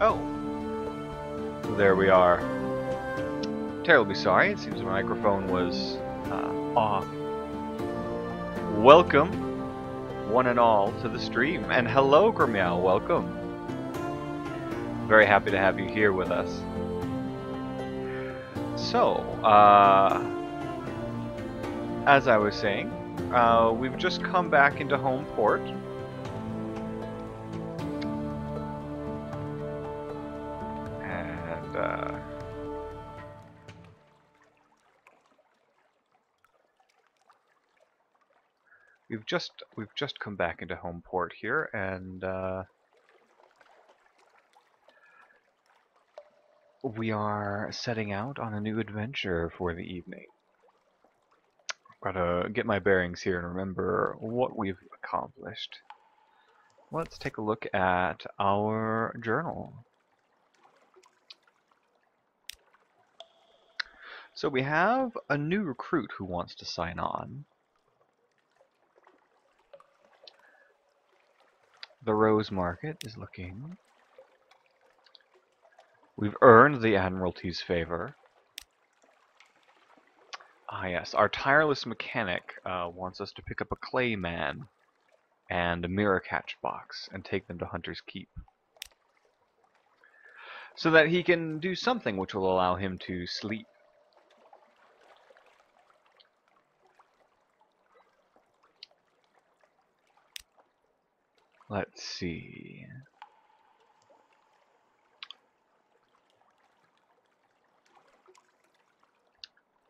Oh, there we are. Terribly sorry, it seems my microphone was off. Welcome, one and all, to the stream. And hello, Grmeow, welcome. Very happy to have you here with us. So, as I was saying, we've just come back into home port. And, we've just come back into home port here, and we are setting out on a new adventure for the evening. Gotta get my bearings here and remember what we've accomplished. Let's take a look at our journal. So we have a new recruit who wants to sign on. The Rose Market is looking. We've earned the Admiralty's favor. Ah yes, our tireless mechanic wants us to pick up a clay man and a mirror catch box and take them to Hunter's Keep, so that he can do something which will allow him to sleep. Let's see.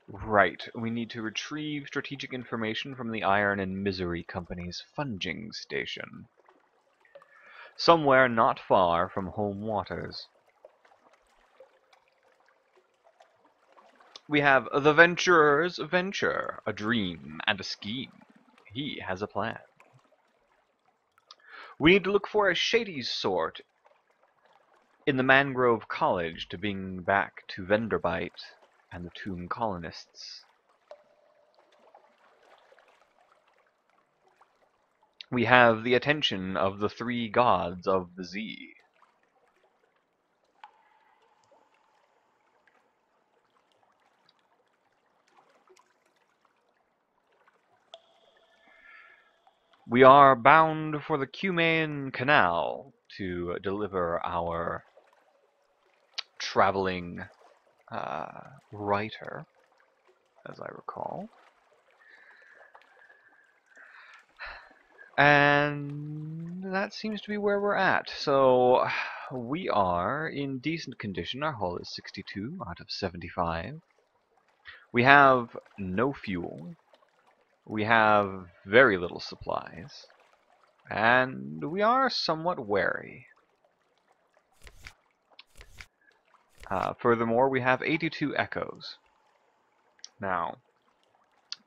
Right, we need to retrieve strategic information from the Iron and Misery Company's funging station, somewhere not far from home waters. We have the Venturer's venture, a dream and a scheme. He has a plan. We need to look for a shady sort in the Mangrove College to bring back to Venderbite and the Tomb Colonists. We have the attention of the three gods of the Z. We are bound for the Cumaean Canal to deliver our traveling writer, as I recall. And that seems to be where we're at. So we are in decent condition. Our hull is 62 out of 75. We have no fuel. We have very little supplies. And we are somewhat wary. Furthermore, we have 82 echoes. Now,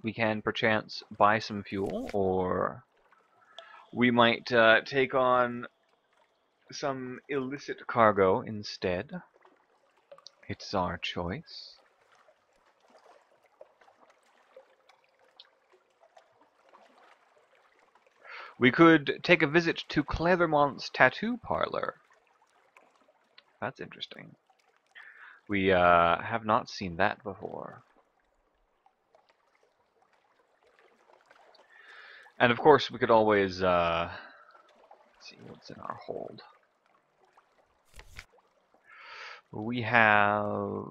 we can perchance buy some fuel, or we might take on some illicit cargo instead. It's our choice. We could take a visit to Cleathermont's tattoo parlor. That's interesting. We have not seen that before. And of course, we could always see what's in our hold. We have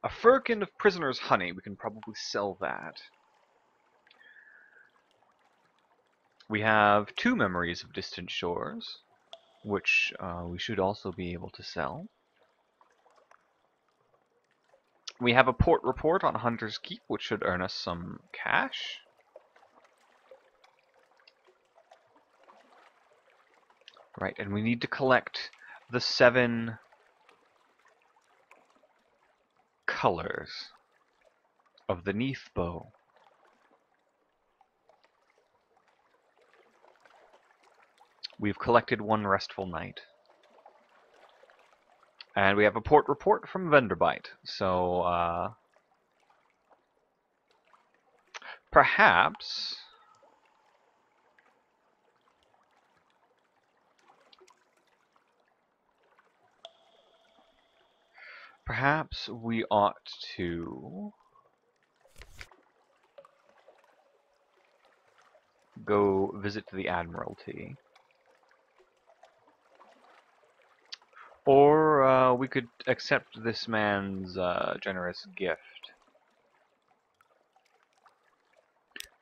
a firkin of prisoner's honey. We can probably sell that. We have 2 memories of distant shores, which we should also be able to sell. We have a port report on Hunter's Keep, which should earn us some cash. Right, and we need to collect the 7 colors of the Neath bow. We've collected 1 restful night. And we have a port report from Venderbite, so perhaps Perhaps we ought to go visit the Admiralty. Or we could accept this man's generous gift.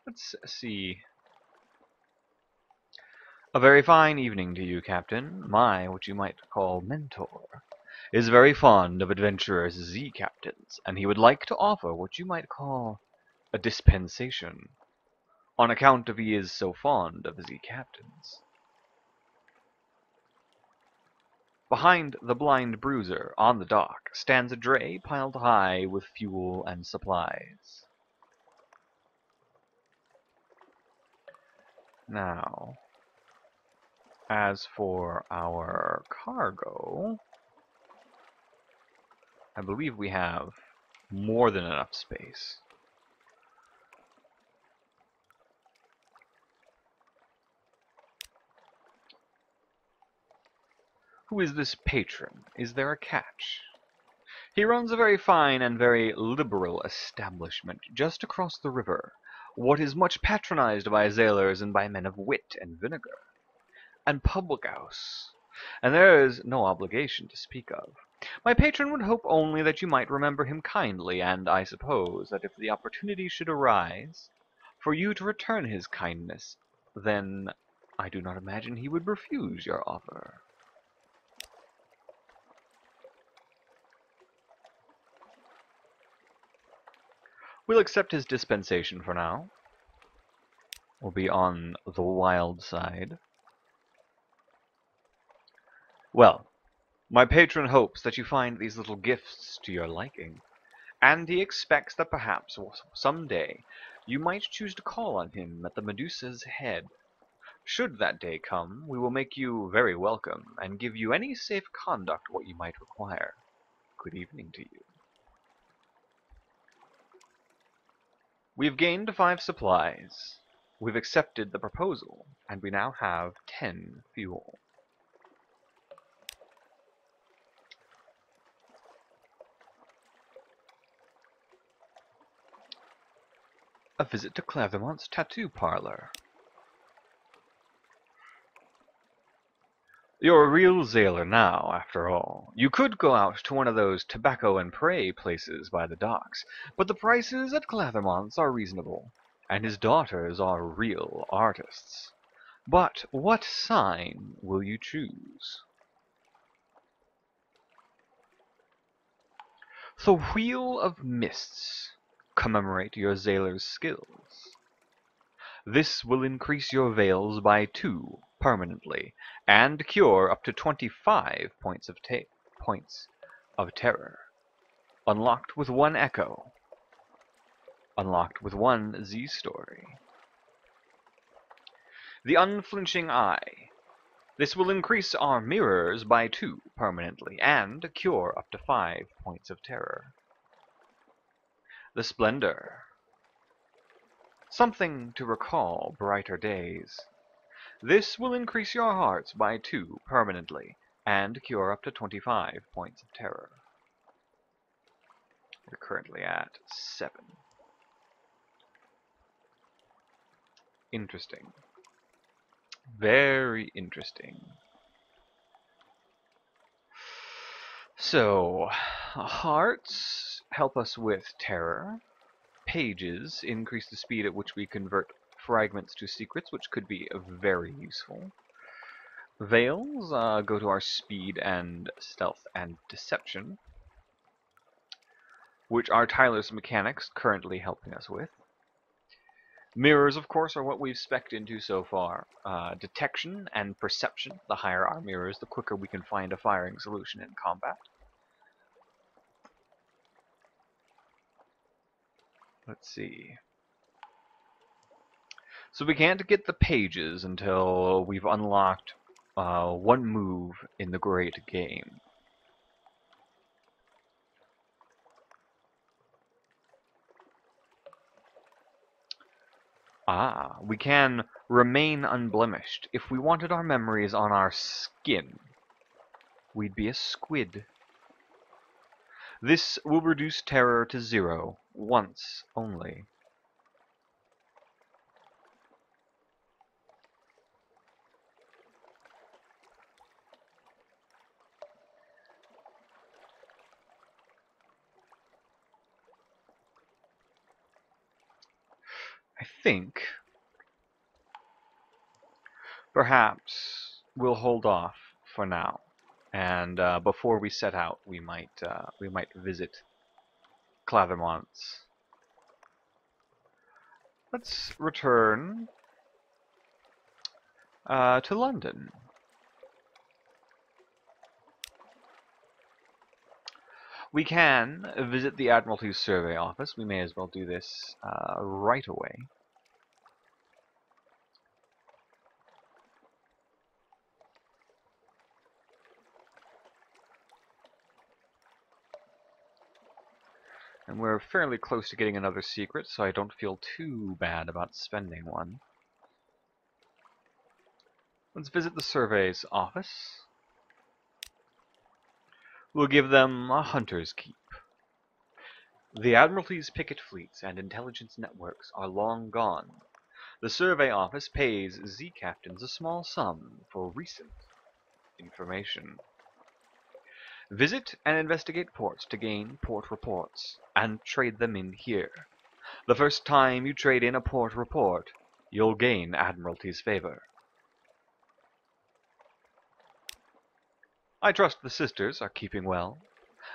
Let's see. A very fine evening to you, Captain. My, what you might call mentor, is very fond of adventurers Z-captains, and he would like to offer what you might call a dispensation, on account of he is so fond of Z-captains. Behind the blind bruiser, on the dock, stands a dray piled high with fuel and supplies. Now, as for our cargo, I believe we have more than enough space. Who is this patron? Is there a catch? He runs a very fine and very liberal establishment just across the river, what is much patronized by sailors and by men of wit and vinegar, and public house, and there is no obligation to speak of. My patron would hope only that you might remember him kindly, and I suppose that if the opportunity should arise for you to return his kindness, then I do not imagine he would refuse your offer. We'll accept his dispensation for now. We'll be on the wild side. Well, my patron hopes that you find these little gifts to your liking, and he expects that perhaps some day you might choose to call on him at the Medusa's head. Should that day come, we will make you very welcome, and give you any safe conduct what you might require. Good evening to you. We've gained 5 supplies. We've accepted the proposal, and we now have 10 fuel. A visit to Clairvont's tattoo parlor. You're a real sailor now, after all. You could go out to one of those tobacco and prey places by the docks, but the prices at Clairvont's are reasonable, and his daughters are real artists. But what sign will you choose? The Wheel of Mists. Commemorate your sailor's skills. This will increase your veils by 2 permanently, and cure up to 25 points of terror. Unlocked with 1 echo. Unlocked with 1 Z-story. The Unflinching Eye. This will increase our mirrors by 2 permanently, and cure up to 5 points of terror. The Splendor. Something to recall brighter days. This will increase your hearts by 2 permanently, and cure up to 25 points of terror. We're currently at 7. Interesting. Very interesting. So, hearts help us with terror. Pages increase the speed at which we convert fragments to secrets, which could be very useful. Veils go to our speed and stealth and deception, which are Tyler's mechanics currently helping us with. Mirrors, of course, are what we've spec'd into so far. Detection and perception. The higher our mirrors, the quicker we can find a firing solution in combat. Let's see. So we can't get the pages until we've unlocked 1 move in the great game. We can remain unblemished. If we wanted our memories on our skin, we'd be a squid. This will reduce terror to 0 once only. I think perhaps we'll hold off for now, and before we set out, we might visit Clathermont's. Let's return to London. We can visit the Admiralty's survey office. We may as well do this right away. And we're fairly close to getting another secret, so I don't feel too bad about spending one. Let's visit the survey's office. We'll give them a hunter's keep. The Admiralty's picket fleets and intelligence networks are long gone. The survey office pays Z captains a small sum for recent information. Visit and investigate ports to gain port reports, and trade them in here. The first time you trade in a port report, you'll gain Admiralty's favor. I trust the sisters are keeping well.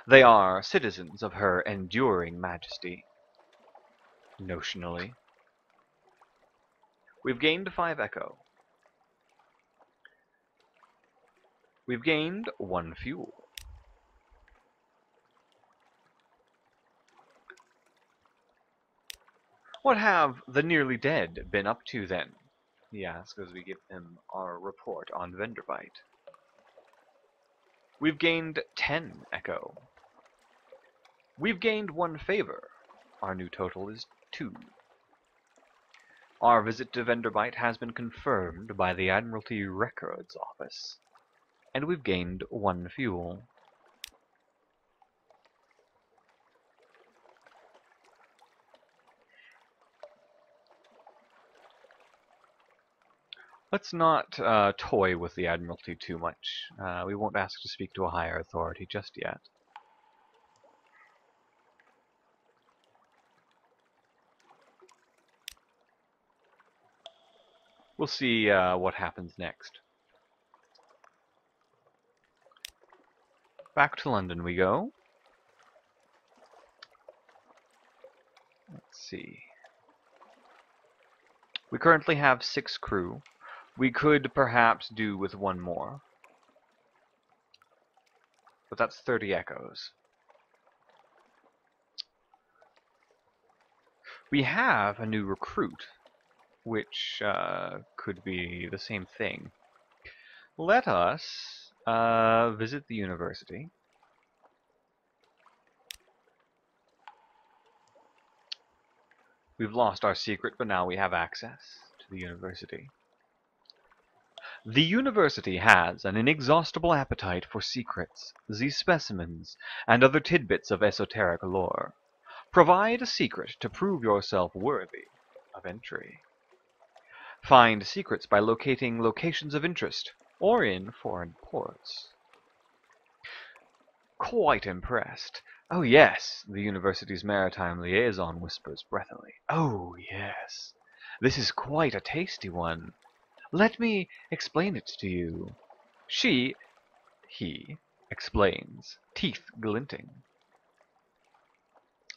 They are citizens of Her Enduring Majesty. Notionally. We've gained 5 echo. We've gained 1 fuel. What have the nearly dead been up to then? He asks as we give him our report on Venderbite. We've gained 10 echo. We've gained 1 favor. Our new total is 2. Our visit to Venderbite has been confirmed by the Admiralty Records Office, and we've gained 1 fuel. Let's not toy with the Admiralty too much. We won't ask to speak to a higher authority just yet. We'll see what happens next. Back to London we go. Let's see. We currently have 6 crew. We could perhaps do with 1 more. But that's 30 echoes. We have a new recruit, which could be the same thing. Let us visit the university. We've lost our secret, but now we have access to the university. The university has an inexhaustible appetite for secrets, Z-specimens, and other tidbits of esoteric lore. Provide a secret to prove yourself worthy of entry. Find secrets by locating locations of interest, or in foreign ports. Quite impressed. Oh yes, the university's maritime liaison whispers breathily. Oh yes, this is quite a tasty one. Let me explain it to you. He explains, teeth glinting.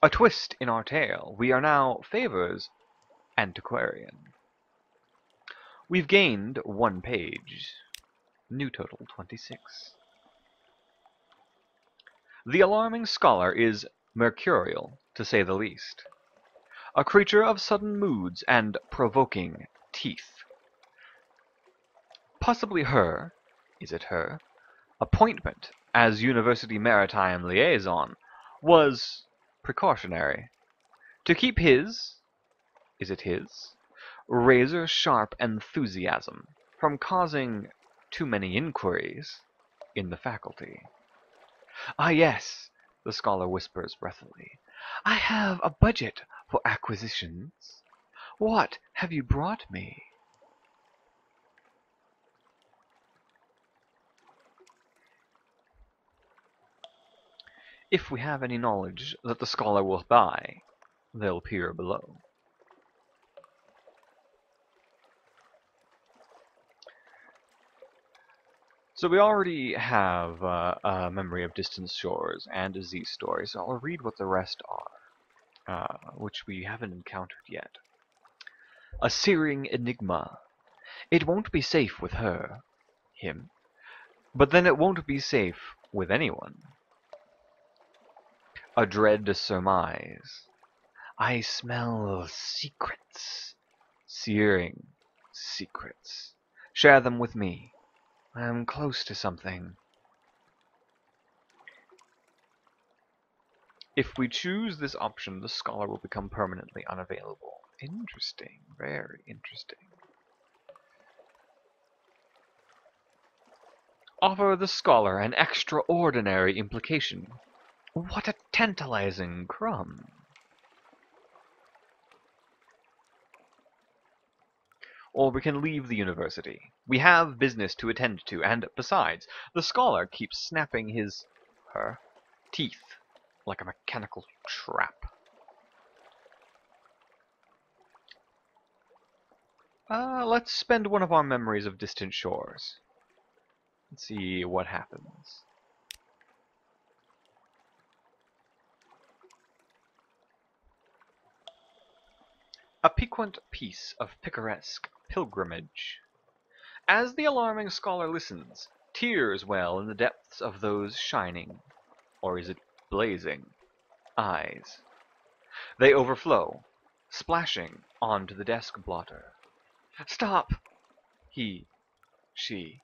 A twist in our tale. We are now Favor's antiquarian. We've gained 1 page. New total 26. The alarming scholar is mercurial, to say the least. A creature of sudden moods and provoking teeth. Possibly is it her, appointment as University Maritime Liaison was precautionary. To keep is it his, razor-sharp enthusiasm from causing too many inquiries in the faculty. Ah yes, The scholar whispers breathily. I have a budget for acquisitions. What have you brought me? If we have any knowledge that the scholar will buy, they'll appear below. So we already have a memory of distant shores and a Z story, so I'll read what the rest are, which we haven't encountered yet. A searing enigma. It won't be safe with her, him, but then it won't be safe with anyone. A dread surmise. I smell secrets. Searing secrets. Share them with me. I am close to something. If we choose this option, the scholar will become permanently unavailable. Interesting. Very interesting. Offer the scholar an extraordinary implication. What a tantalizing crumb. Or we can leave the university. We have business to attend to, and besides, the scholar keeps snapping her teeth like a mechanical trap. Let's spend one of our memories of distant shores. Let's see what happens. A piquant piece of picaresque pilgrimage. As the alarming scholar listens, tears well in the depths of those shining, or is it blazing, eyes. They overflow, splashing onto the desk blotter. Stop! She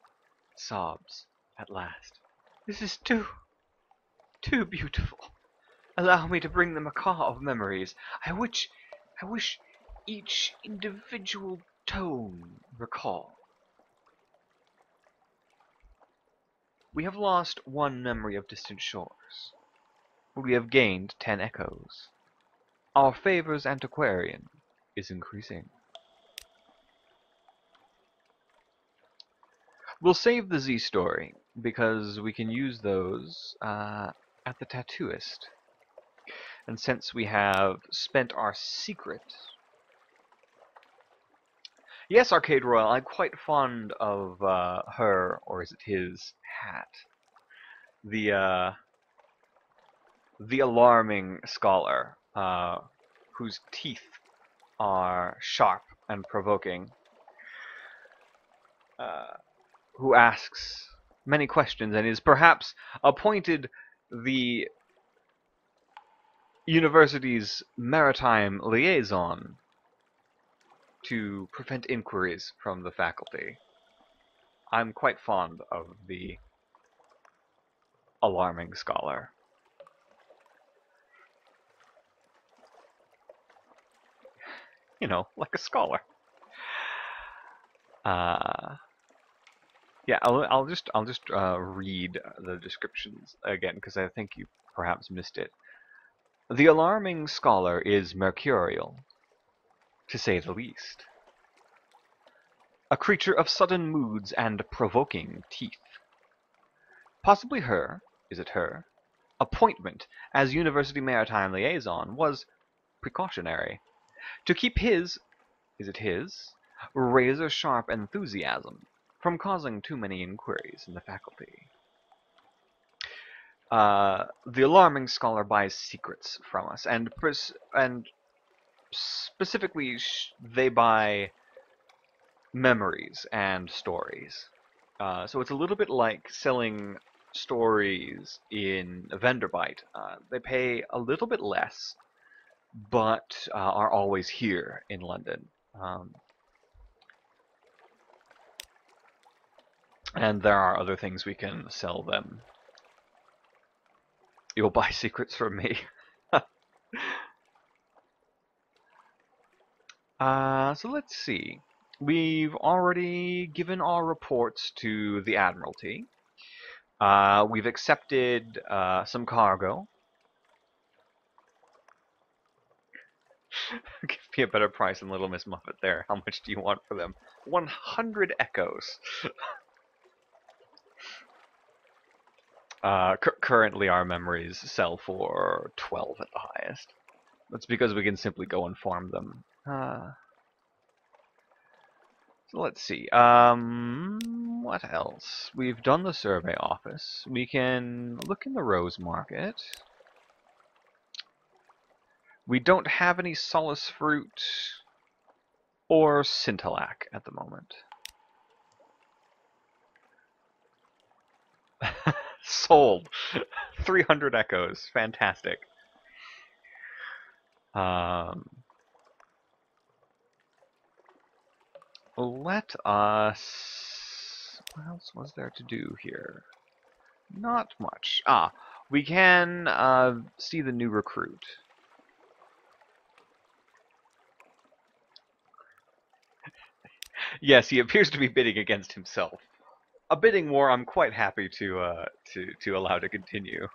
sobs at last. This is too beautiful. Allow me to bring the macaw of memories. I wish each individual tone recall. We have lost one memory of distant shores, but we have gained 10 echoes. Our favors antiquarian is increasing. We'll save the Z story, because we can use those at the tattooist. And since we have spent our secret... Yes, Arcade Royal, I'm quite fond of her, or is it his, hat. The alarming scholar, whose teeth are sharp and provoking, who asks many questions and is perhaps appointed the university's maritime liaison to prevent inquiries from the faculty. I'm quite fond of the alarming scholar. You know, like a scholar. Yeah, I'll just read the descriptions again because I think you perhaps missed it. The alarming scholar is mercurial, to say the least. A creature of sudden moods and provoking teeth. Possibly is it her, appointment as University Maritime Liaison was precautionary. To keep is it his, razor-sharp enthusiasm from causing too many inquiries in the faculty. The alarming scholar buys secrets from us, and specifically they buy memories and stories. So it's a little bit like selling stories in Vendorbite. They pay a little bit less, but are always here in London. And there are other things we can sell them. You'll buy secrets from me. So let's see. We've already given our reports to the Admiralty. We've accepted some cargo. Give me a better price than Little Miss Muffet there. How much do you want for them? 100 echoes. Currently our memories sell for 12 at the highest. That's because we can simply go and farm them. So let's see. What else? We've done the survey office. We can look in the rose market. We don't have any solace fruit or scintillac at the moment. Sold. 300 echoes. Fantastic. Let us... What else was there to do here? Not much. We can see the new recruit. Yes, he appears to be bidding against himself. A bidding war I'm quite happy to allow to continue.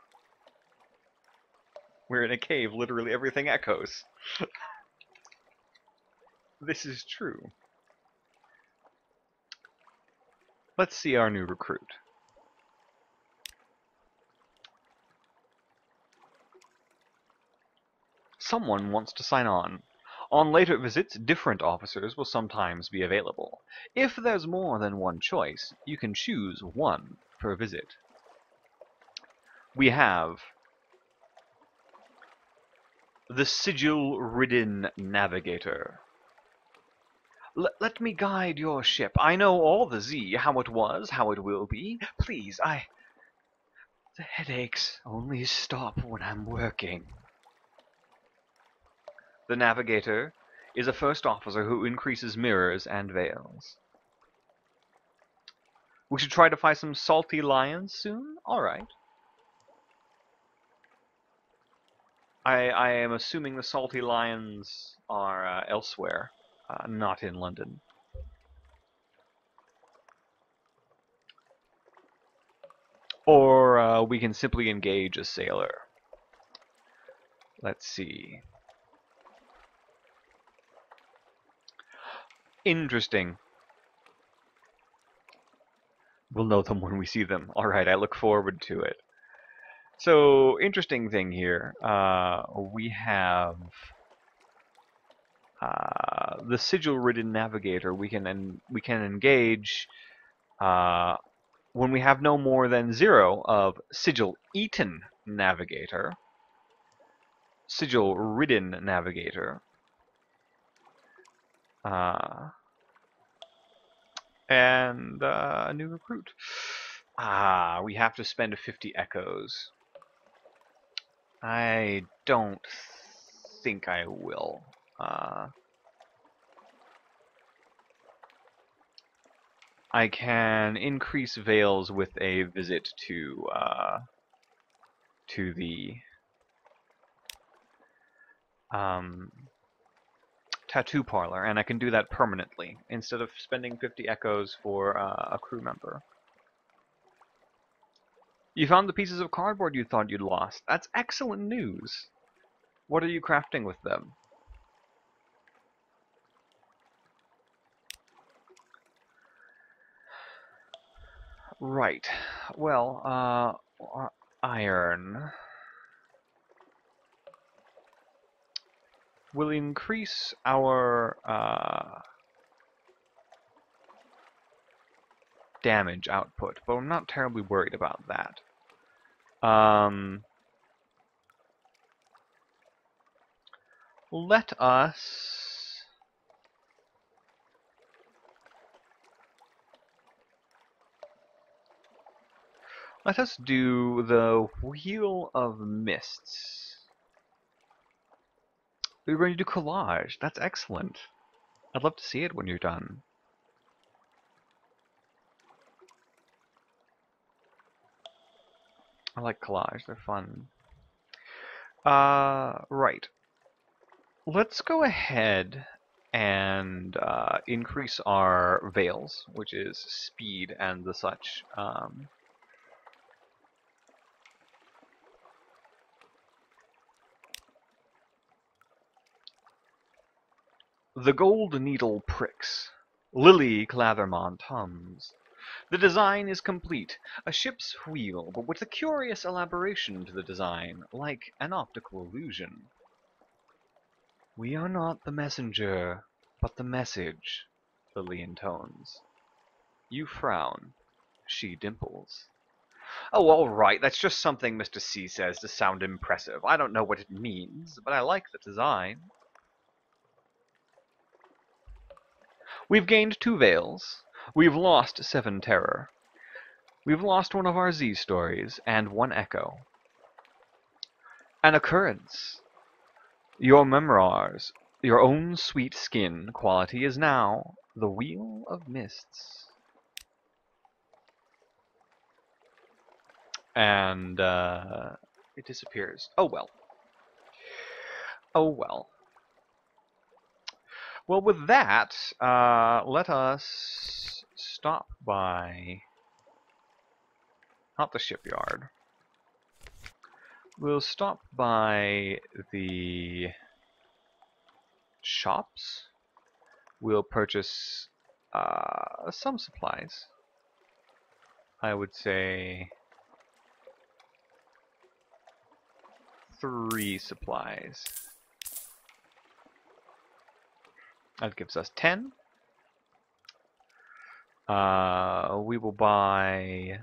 We're in a cave, literally everything echoes. This is true. Let's see our new recruit. Someone wants to sign on. On later visits, different officers will sometimes be available. If there's more than one choice, you can choose one per visit. We have the Sigil-Ridden Navigator. Let me guide your ship. I know all the Z, how it was, how it will be. Please, The headaches only stop when I'm working. The Navigator is a first officer who increases mirrors and veils. We should try to find some salty lions soon? Alright. I am assuming the salty lions are elsewhere, not in London. Or we can simply engage a sailor. Let's see. Interesting. We'll know them when we see them. Alright, I look forward to it. So, interesting thing here. We have the Sigil-Ridden Navigator. We can engage when we have no more than 0 of Sigil-Eaten Navigator, Sigil-Ridden Navigator, and a new recruit. We have to spend 50 echoes. I don't think I will. I can increase veils with a visit to the tattoo parlor, and I can do that permanently instead of spending 50 echoes for a crew member. You found the pieces of cardboard you thought you'd lost. That's excellent news. What are you crafting with them? Right. Well, iron will increase our damage output, but I'm not terribly worried about that. Let us do the Wheel of Mists. We're going to do collage. That's excellent. I'd love to see it when you're done. I like collage. They're fun. Right. Let's go ahead and increase our veils, which is speed and the such. The gold needle pricks. Lily Clathermont hums. The design is complete, a ship's wheel, but with a curious elaboration to the design, like an optical illusion. We are not the messenger, but the message, Lily intones. You frown. She dimples. Oh, all right, that's just something Mr. C says to sound impressive. I don't know what it means, but I like the design. We've gained 2 veils. We've lost 7 terror. We've lost one of our Z stories, and 1 echo. An occurrence. Your memoirs, your own sweet skin quality is now the Wheel of Mists. And it disappears. Oh well. Oh well. Well, with that, let us stop by, not the shipyard. We'll stop by the shops. We'll purchase some supplies. I would say 3 supplies. That gives us 10. We will buy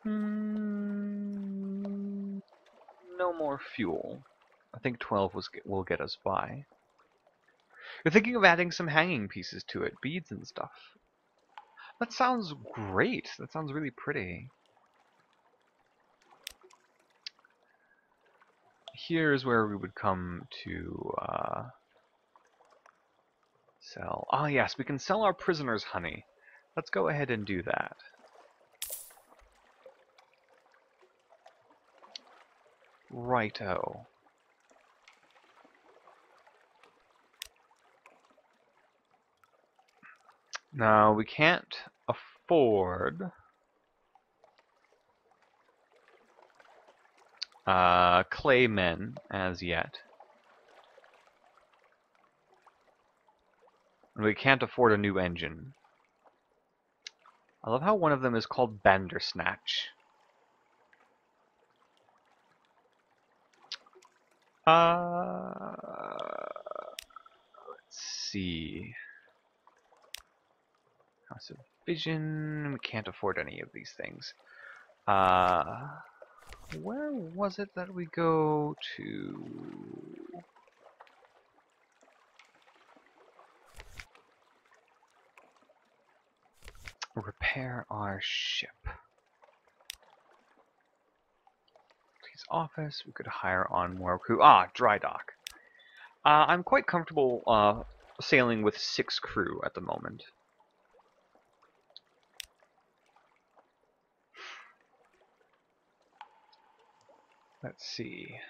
no more fuel. I think 12 will get us by. You're thinking of adding some hanging pieces to it, beads and stuff. That sounds great. That sounds really pretty. Here's where we would come to sell. Ah, yes, we can sell our prisoners' honey. Let's go ahead and do that. Righto. Now, we can't afford clay men as yet. And we can't afford a new engine. I love how one of them is called Bandersnatch. Let's see. House of Vision. We can't afford any of these things. Where was it that we go to? Repair our ship. Please office. We could hire on more crew. Ah, dry dock. I'm quite comfortable sailing with 6 crew at the moment. Let's see.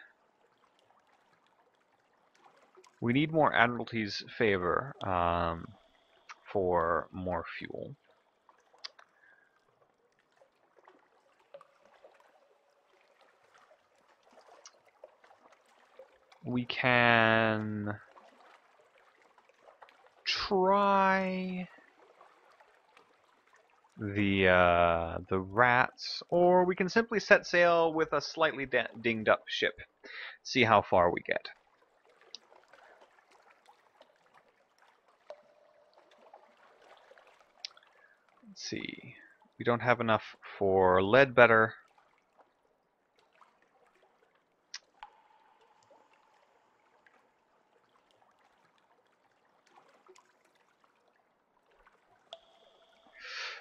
We need more Admiralty's favor for more fuel. We can try the rats, or we can simply set sail with a slightly dinged up ship. See how far we get. Let's see. We don't have enough for Ledbetter.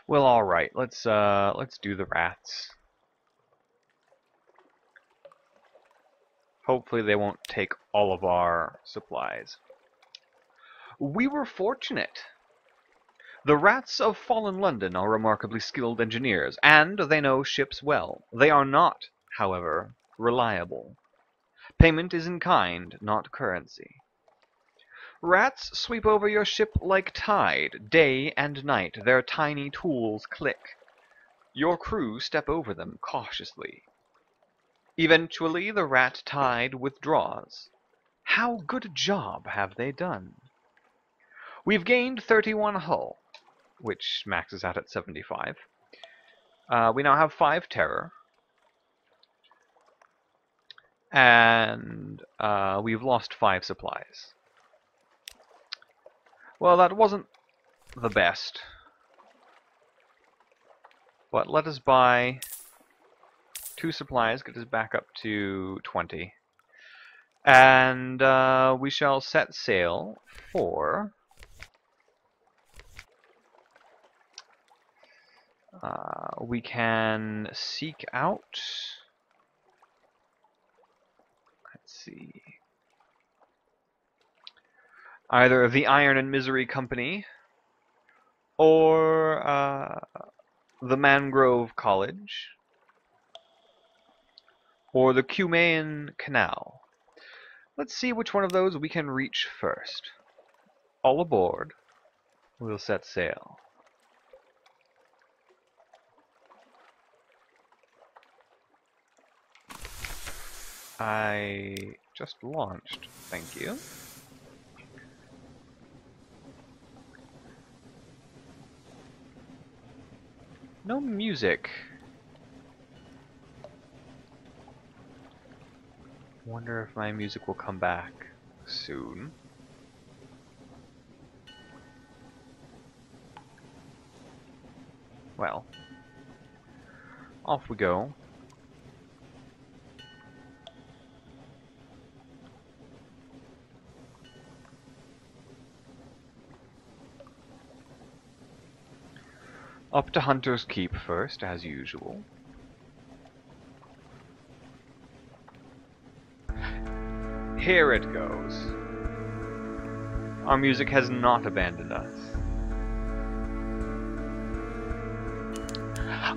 Well, all right. Let's do the rats. Hopefully they won't take all of our supplies. We were fortunate. The rats of fallen London are remarkably skilled engineers, and they know ships well. They are not, however, reliable. Payment is in kind, not currency. Rats sweep over your ship like tide, day and night. Their tiny tools click. Your crew step over them cautiously. Eventually, the rat tide withdraws. How good a job have they done? We've gained 31 hull, which maxes out at 75. We now have 5 terror. And we've lost 5 supplies. Well, that wasn't the best. But let us buy 2 supplies, get us back up to 20. And we shall set sail for... we can seek out... Let's see... either the Iron and Misery Company or the Mangrove College or the Cumaean Canal. Let's see which one of those we can reach first. All aboard. We'll set sail. I just launched. Thank you. No music. Wonder if my music will come back soon. Well, off we go. Up to Hunter's Keep first, as usual. Here it goes. Our music has not abandoned us.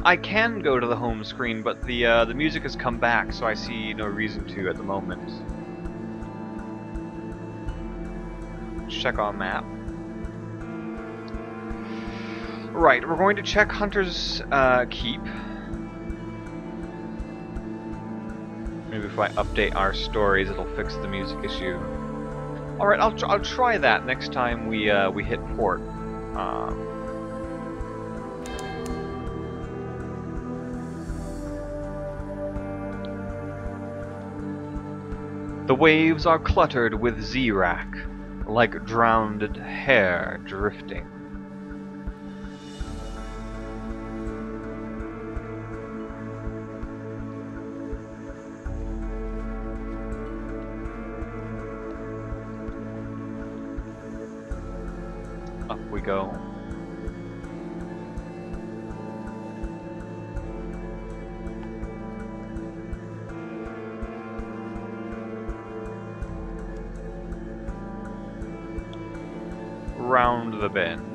I can go to the home screen, but the music has come back, so I see no reason to at the moment. Check our map. Right, we're going to check Hunter's Keep. Maybe if I update our stories, it'll fix the music issue. All right, I'll try that next time we hit port. The waves are cluttered with Z-rack, like drowned hair drifting. Up we go. Round the bend.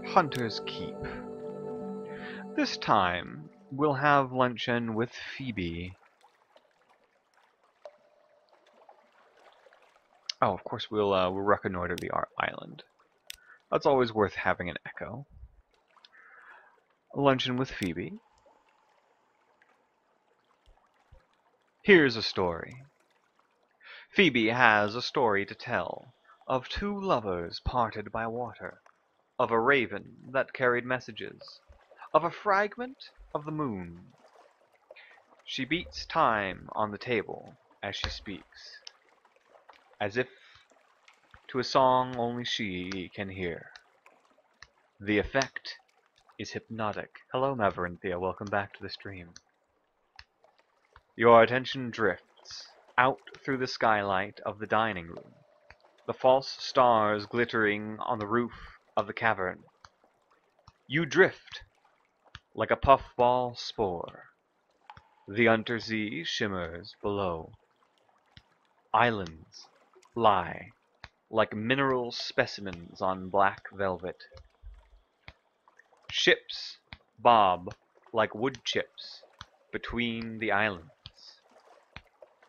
Hunter's Keep. This time, we'll have luncheon with Phoebe. Oh, of course, we'll reconnoiter the island. That's always worth having an echo. Luncheon with Phoebe. Here's a story. Phoebe has a story to tell of 2 lovers parted by water, of a raven that carried messages, of a fragment of the moon. She beats time on the table as she speaks, as if to a song only she can hear. The effect is hypnotic. Hello, Maverinthia, welcome back to the stream. Your attention drifts out through the skylight of the dining room, the false stars glittering on the roof of the cavern. You drift like a puffball spore. The undersea shimmers below. Islands lie like mineral specimens on black velvet. Ships bob like wood chips between the islands.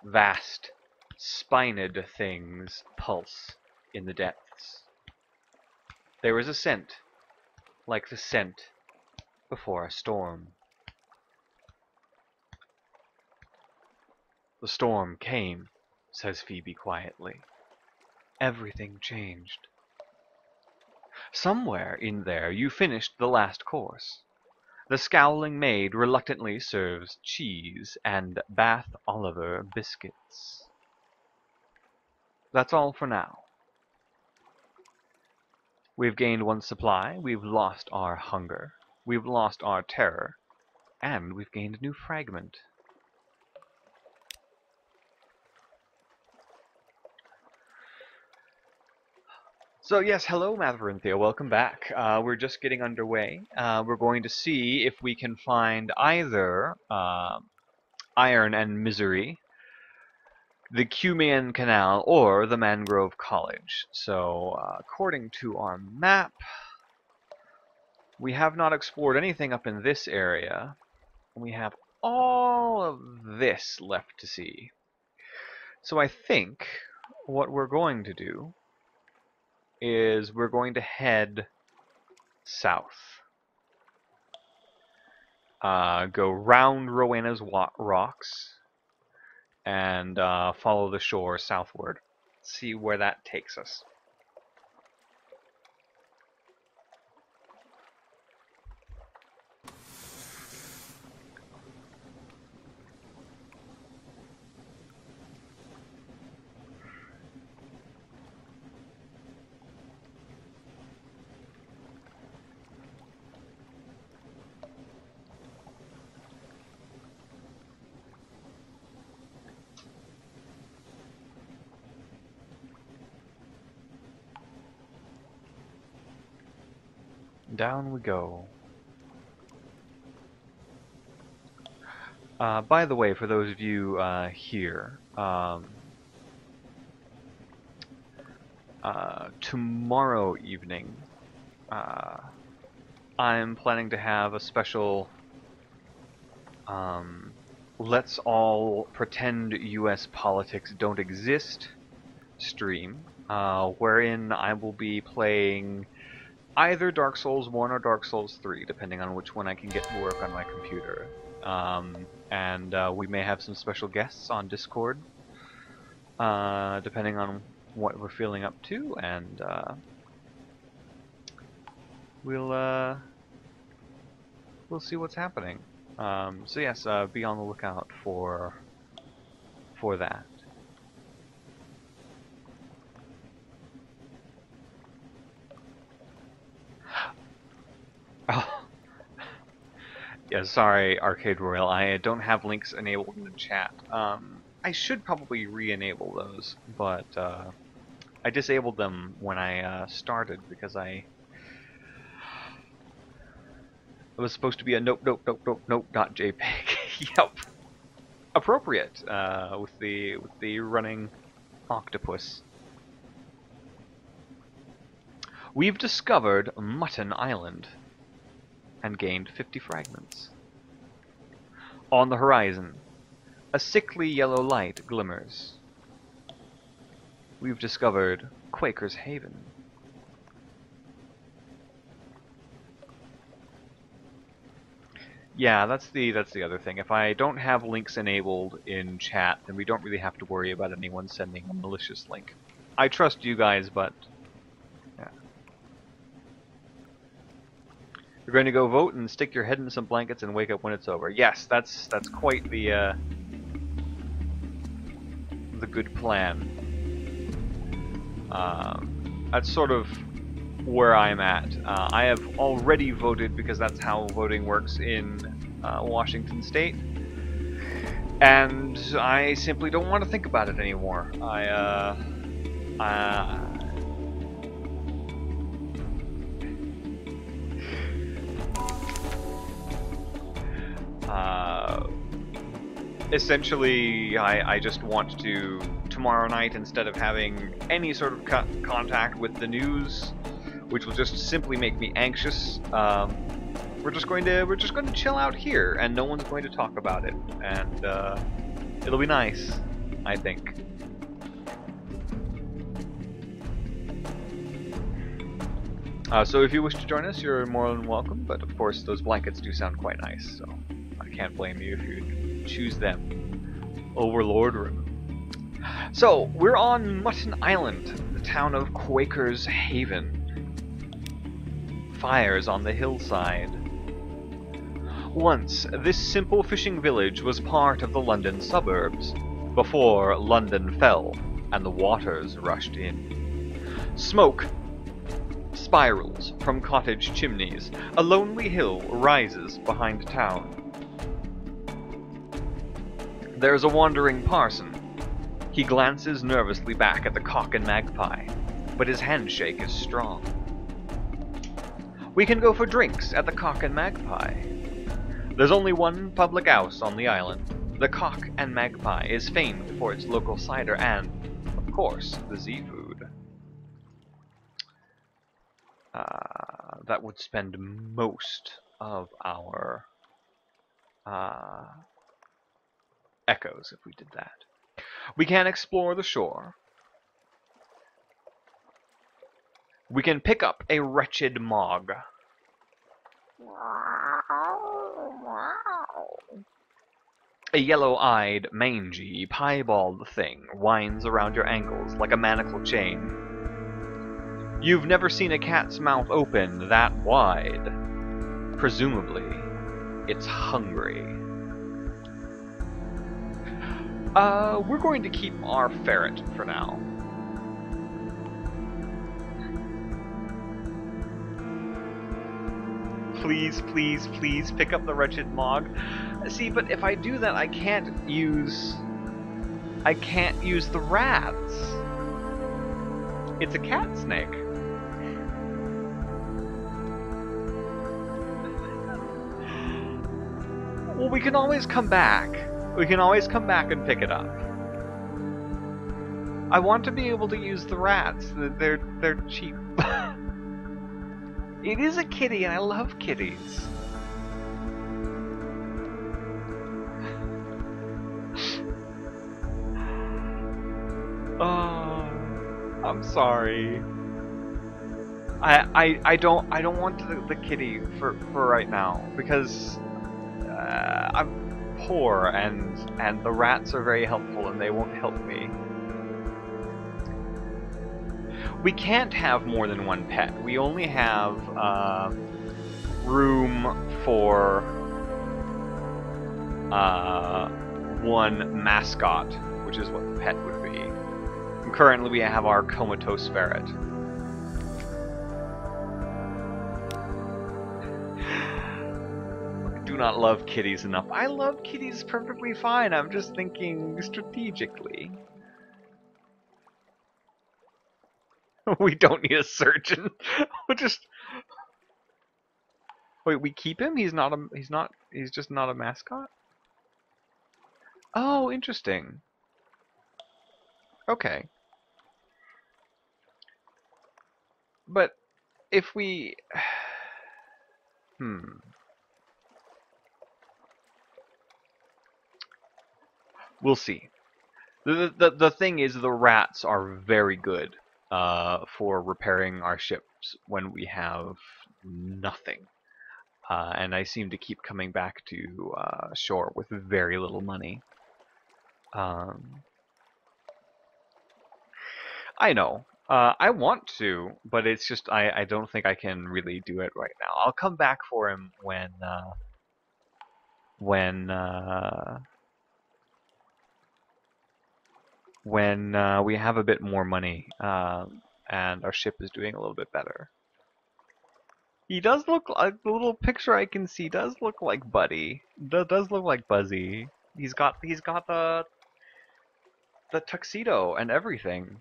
Vast, spined things pulse in the depths. There is a scent, like the scent before a storm. The storm came, says Phoebe quietly. Everything changed. Somewhere in there you finished the last course. The scowling maid reluctantly serves cheese and Bath Oliver biscuits. That's all for now. We've gained one supply, we've lost our hunger, we've lost our terror, and we've gained a new fragment. So yes, hello Matherinthia, welcome back. We're just getting underway. We're going to see if we can find either Iron and Misery, the Cumaean Canal, or the Mangrove College. So according to our map, we have not explored anything up in this area. We have all of this left to see. So I think what we're going to do is we're going to head south. Go round Rowena's rocks and follow the shore southward. See where that takes us. Down we go. By the way, for those of you here, tomorrow evening, I'm planning to have a special Let's All Pretend US Politics Don't Exist stream, wherein I will be playing either Dark Souls 1 or Dark Souls 3, depending on which one I can get to work on my computer. And we may have some special guests on Discord, depending on what we're feeling up to, and we'll see what's happening. So yes, be on the lookout for that. Oh. Yeah, sorry, Arcade Royal. I don't have links enabled in the chat. I should probably re-enable those, but I disabled them when I started because it was supposed to be a nope.jpg. Yep, appropriate with the running octopus. We've discovered Mutton Island and gained 50 fragments. On the horizon, a sickly yellow light glimmers. We've discovered Quaker's Haven. Yeah, that's the other thing. If I don't have links enabled in chat, then we don't really have to worry about anyone sending a malicious link. I trust you guys, but yeah. You're going to go vote and stick your head in some blankets and wake up when it's over. Yes, that's quite the good plan. That's sort of where I'm at. I have already voted because that's how voting works in Washington State, and I simply don't want to think about it anymore. Essentially, I just want to, tomorrow night, instead of having any sort of contact with the news, which will just simply make me anxious, we're just going to chill out here, and no one's going to talk about it, and it'll be nice, I think. So if you wish to join us, you're more than welcome, but of course those blankets do sound quite nice, so I can't blame you if you choose them over Lordrum. So, we're on Mutton Island, the town of Quaker's Haven. Fires on the hillside. Once, this simple fishing village was part of the London suburbs, before London fell and the waters rushed in. Smoke spirals from cottage chimneys. A lonely hill rises behind town. There's a wandering parson. He glances nervously back at the Cock and Magpie, but his handshake is strong. We can go for drinks at the Cock and Magpie. There's only one public house on the island. The Cock and Magpie is famed for its local cider and, of course, the seafood. That would spend most of our echoes if we did that. We can explore the shore. We can pick up a wretched mog. A yellow-eyed, mangy, piebald thing winds around your ankles like a manacle chain. You've never seen a cat's mouth open that wide. Presumably, it's hungry. We're going to keep our ferret for now. Please, please, please pick up the wretched mog. See, but if I do that, I can't use the rats. It's a cat snake. Well, we can always come back. We can always come back and pick it up. I want to be able to use the rats. They're cheap. It is a kitty, and I love kitties. Oh, I'm sorry. I don't want the kitty for right now because I'm poor and the rats are very helpful and they won't help me. We can't have more than one pet. We only have room for one mascot, which is what the pet would be. And currently we have our comatose ferret. I do not love kitties enough. I love kitties perfectly fine. I'm just thinking strategically. We don't need a surgeon. We'll just wait. We keep him. He's just not a mascot. Oh, interesting. Okay. But if we, we'll see. The thing is, the rats are very good for repairing our ships when we have nothing. And I seem to keep coming back to shore with very little money. I know. I want to, but it's just I don't think I can really do it right now. I'll come back for him when we have a bit more money and our ship is doing a little bit better. He does look like the little picture I can see does look like Buddy. Does look like Buzzy. He's got the tuxedo and everything.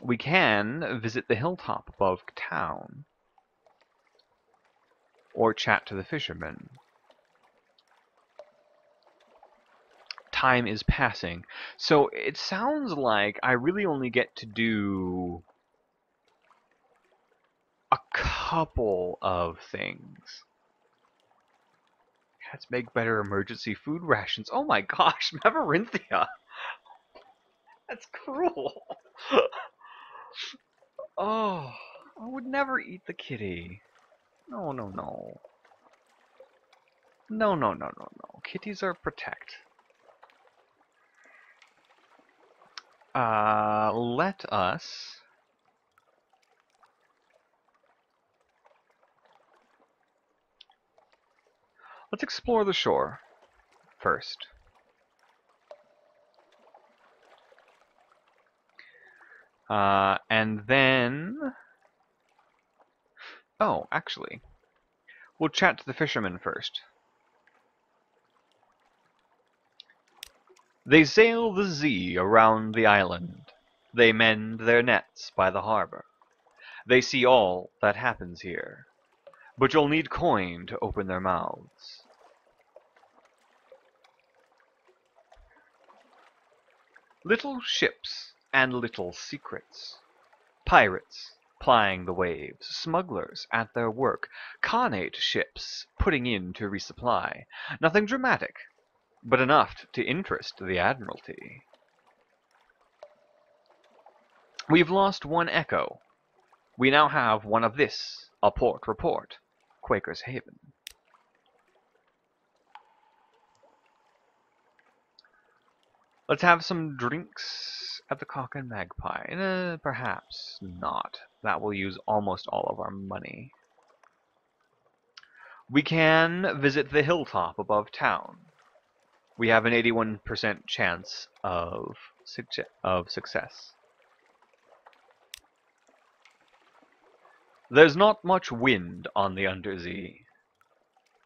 We can visit the hilltop above town, or chat to the fishermen. time is passing. So it sounds like I really only get to do a couple of things. Let's make better emergency food rations. Oh my gosh, Maverinthia! That's cruel. Oh, I would never eat the kitty. No, no, no. No, no, no, no, no. Kitties are protect. Let us... Let's explore the shore first. And then... Oh, actually, we'll chat to the fishermen first. They sail the sea around the island. They mend their nets by the harbor. They see all that happens here. But you'll need coin to open their mouths. Little ships and little secrets. Pirates plying the waves, smugglers at their work, carnate ships putting in to resupply. Nothing dramatic, but enough to interest the Admiralty. We've lost one echo. We now have one of this, a port report, Quaker's Haven. Let's have some drinks at the Cock and Magpie. Perhaps not. That will use almost all of our money. We can visit the hilltop above town. We have an 81% chance of success. There's not much wind on the Undersea,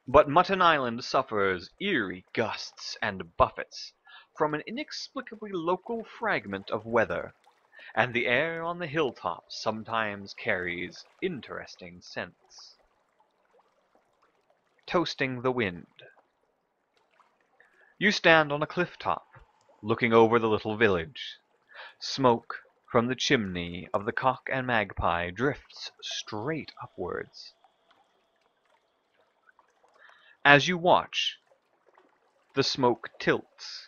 but Mutton Island suffers eerie gusts and buffets from an inexplicably local fragment of weather, and the air on the hilltops sometimes carries interesting scents. Toasting the wind. You stand on a cliff top, looking over the little village. Smoke from the chimney of the Cock and Magpie drifts straight upwards. As you watch, the smoke tilts.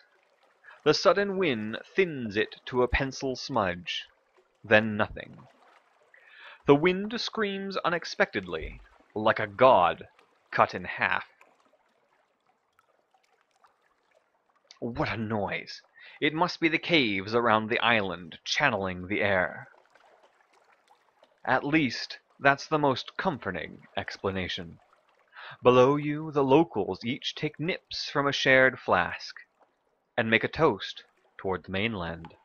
The sudden wind thins it to a pencil smudge, then nothing. The wind screams unexpectedly, like a god cut in half. What a noise! It must be the caves around the island channeling the air. At least, that's the most comforting explanation. Below you, the locals each take nips from a shared flask and make a toast toward the mainland.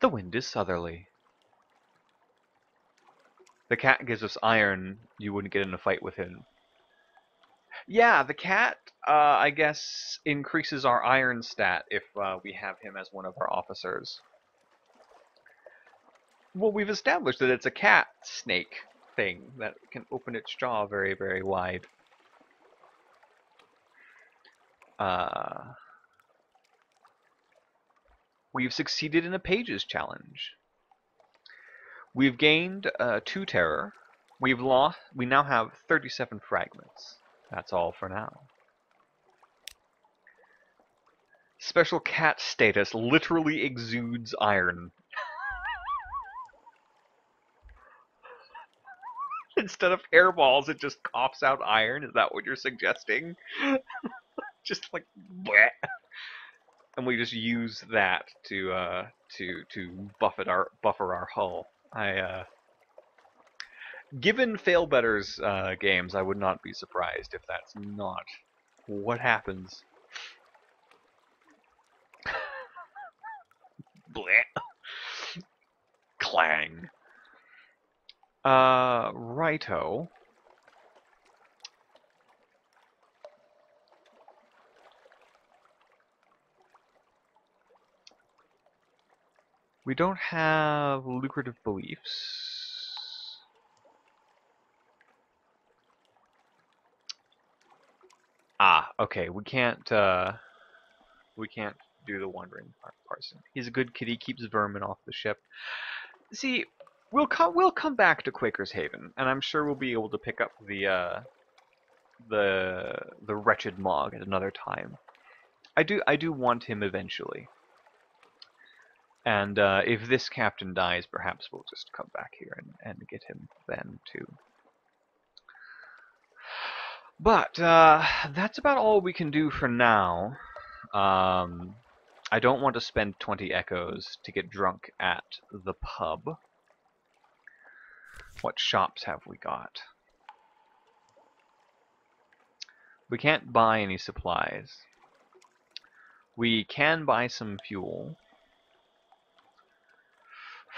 The wind is southerly. The cat gives us iron. You wouldn't get in a fight with him. Yeah, the cat, I guess, increases our iron stat if we have him as one of our officers. Well, we've established that it's a cat snake thing that can open its jaw very, very wide. We've succeeded in a pages challenge. We've gained 2 terror. We now have 37 fragments. That's all for now. Special cat status literally exudes iron. Instead of hairballs, it just coughs out iron. Is that what you're suggesting? Just like bleh. And we just use that to buffer our hull. Given Failbetter's games, I would not be surprised if that's not what happens. Bleh. Clang. Righto. We don't have lucrative beliefs. Ah, okay, we can't, We can't do the wandering parson. He's a good kitty, keeps vermin off the ship. See, we'll come back to Quaker's Haven, and I'm sure we'll be able to pick up the wretched Mog at another time. I do want him eventually. And if this captain dies, perhaps we'll just come back here and get him then too. But that's about all we can do for now. I don't want to spend 20 echoes to get drunk at the pub. What shops have we got? We can't buy any supplies. We can buy some fuel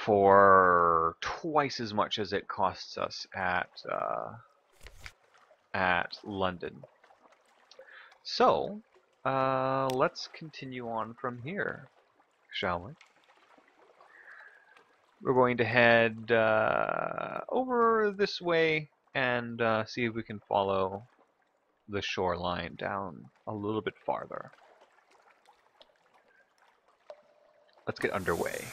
for twice as much as it costs us at London. So, let's continue on from here, shall we? We're going to head over this way and see if we can follow the shoreline down a little bit farther. Let's get underway.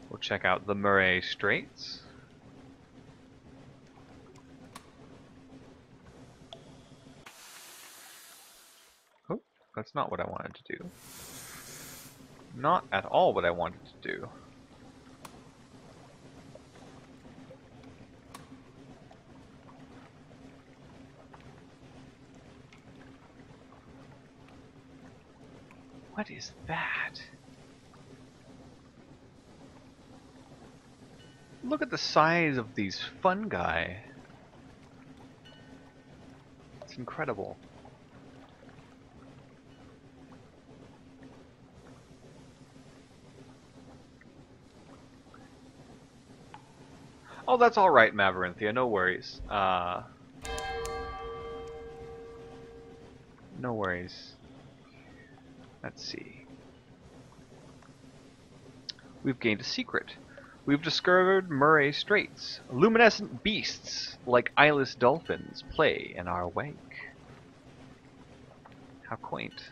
We'll check out the Murray Straits. Oh, that's not what I wanted to do. Not at all what I wanted to do. What is that? Look at the size of these fungi. It's incredible. Oh, that's all right, Maverinthia. No worries. No worries. Let's see. We've gained a secret. We've discovered Murray Straits. Luminescent beasts, like eyeless dolphins, play in our wake. How quaint.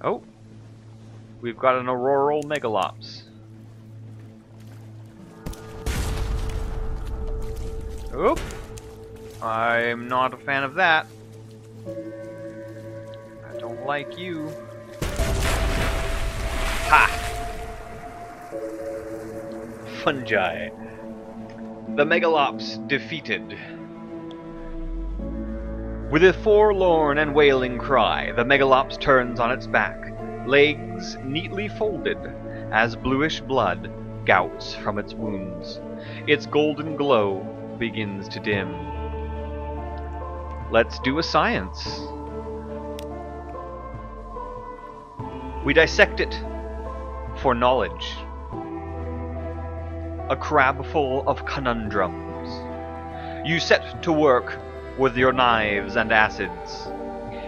Oh! We've got an auroral megalops. Oop! I'm not a fan of that. I don't like you. Ha! Fungi. The megalops defeated. With a forlorn and wailing cry, the megalops turns on its back, legs neatly folded, as bluish blood gouts from its wounds. Its golden glow begins to dim. Let's do a science. We dissect it for knowledge. A crab full of conundrums. You set to work with your knives and acids.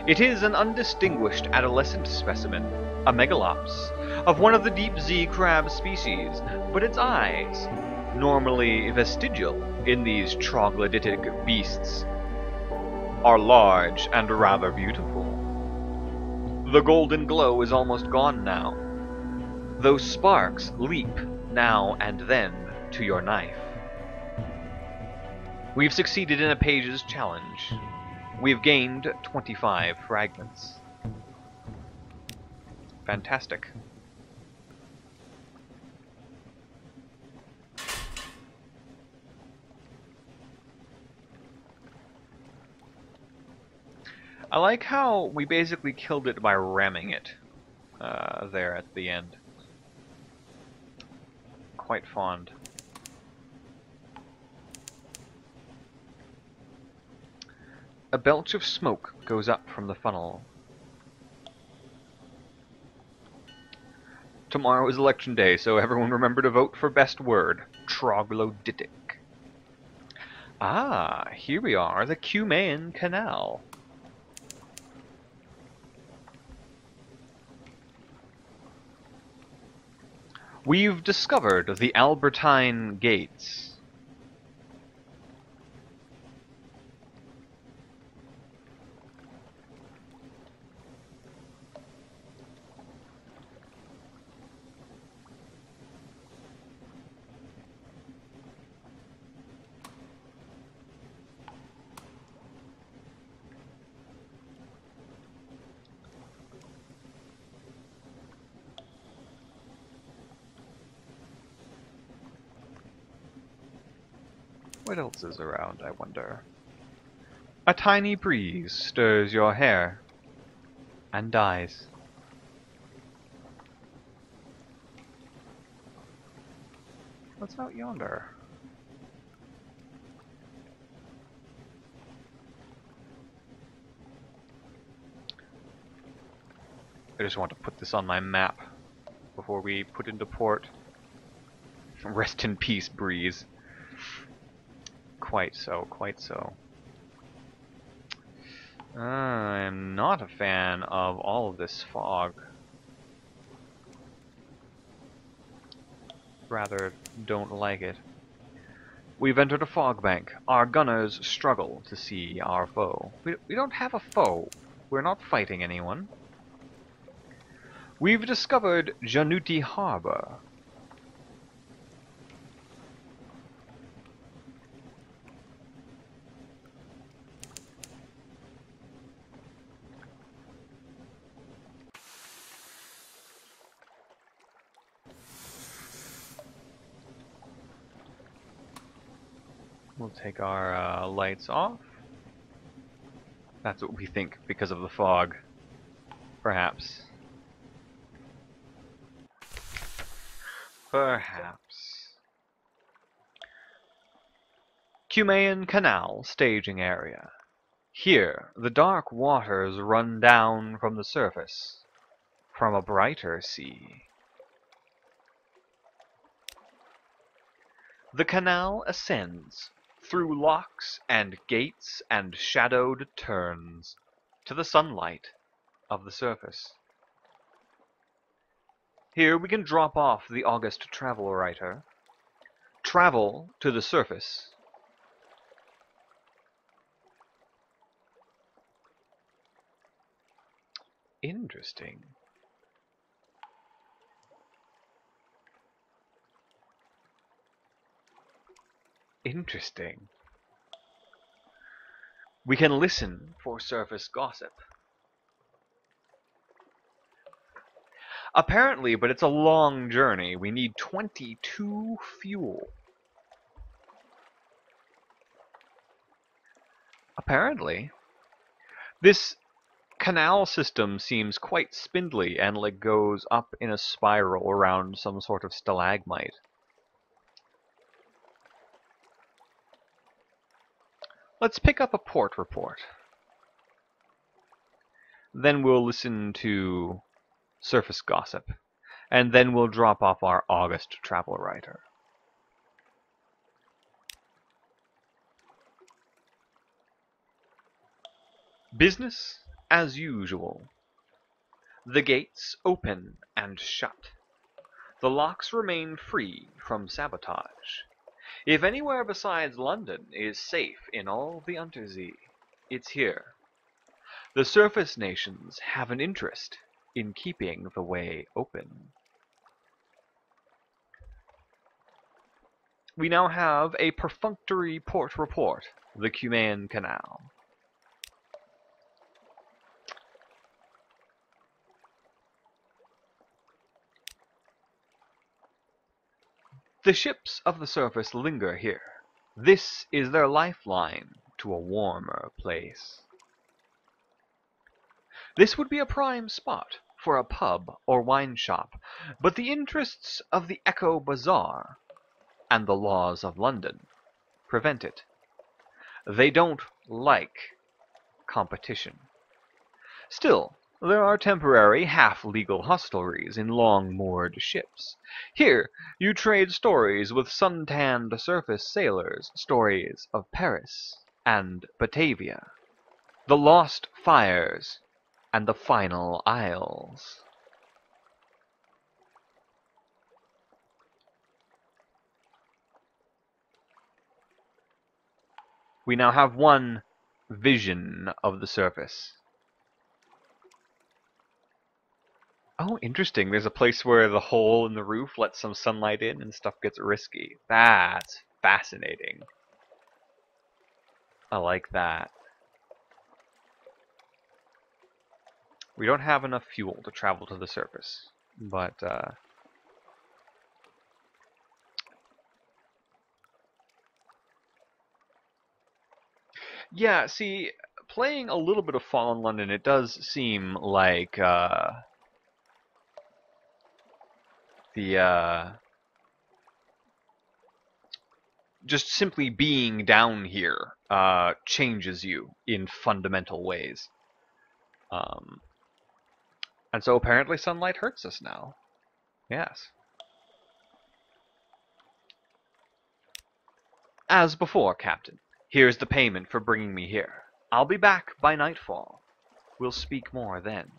It is an undistinguished adolescent specimen, a megalops, of one of the deep sea crab species, but its eyes, normally vestigial in these troglodytic beasts, are large and rather beautiful. The golden glow is almost gone now, though sparks leap now and then to your knife. We've succeeded in a page's challenge. We've gained 25 fragments. Fantastic. I like how we basically killed it by ramming it there at the end. Quite fond. A belch of smoke goes up from the funnel. Tomorrow is election day, so everyone remember to vote for best word, troglodytic. Ah, here we are, the Cumaean Canal. We've discovered the Albertine Gates. What else is around, I wonder? A tiny breeze stirs your hair and dies. What's out yonder? I just want to put this on my map before we put into port. Rest in peace, breeze. Quite so, quite so. I'm not a fan of all of this fog. Rather, don't like it. We've entered a fog bank. Our gunners struggle to see our foe. We don't have a foe. We're not fighting anyone. We've discovered Januti Harbor. We'll take our lights off. That's what we think because of the fog. Perhaps. Perhaps. Cumaean Canal staging area. Here, the dark waters run down from the surface, from a brighter sea. The canal ascends through locks and gates and shadowed turns to the sunlight of the surface. Here we can drop off the august travel writer, travel to the surface, interesting. Interesting. We can listen for surface gossip. Apparently, but it's a long journey. We need 22 fuel. Apparently. This canal system seems quite spindly and like goes up in a spiral around some sort of stalagmite. Let's pick up a port report. Then we'll listen to surface gossip. And then we'll drop off our August travel writer. Business as usual. The gates open and shut. The locks remain free from sabotage. If anywhere besides London is safe in all the Untersee, it's here. The surface nations have an interest in keeping the way open. We now have a perfunctory port report, the Cumaean Canal. The ships of the surface linger here. This is their lifeline to a warmer place. This would be a prime spot for a pub or wine shop, but the interests of the Echo Bazaar and the laws of London prevent it. They don't like competition. Still, there are temporary, half-legal hostelries in long-moored ships. Here, you trade stories with sun-tanned surface sailors, stories of Paris and Batavia, the lost fires, and the final isles. We now have one vision of the surface. Oh, interesting. There's a place where the hole in the roof lets some sunlight in and stuff gets risky. That's fascinating. I like that. We don't have enough fuel to travel to the surface, but yeah, see, playing a little bit of Fallen London, it does seem like the just simply being down here changes you in fundamental ways. And so apparently sunlight hurts us now. Yes. As before, Captain. Here's the payment for bringing me here. I'll be back by nightfall. We'll speak more then.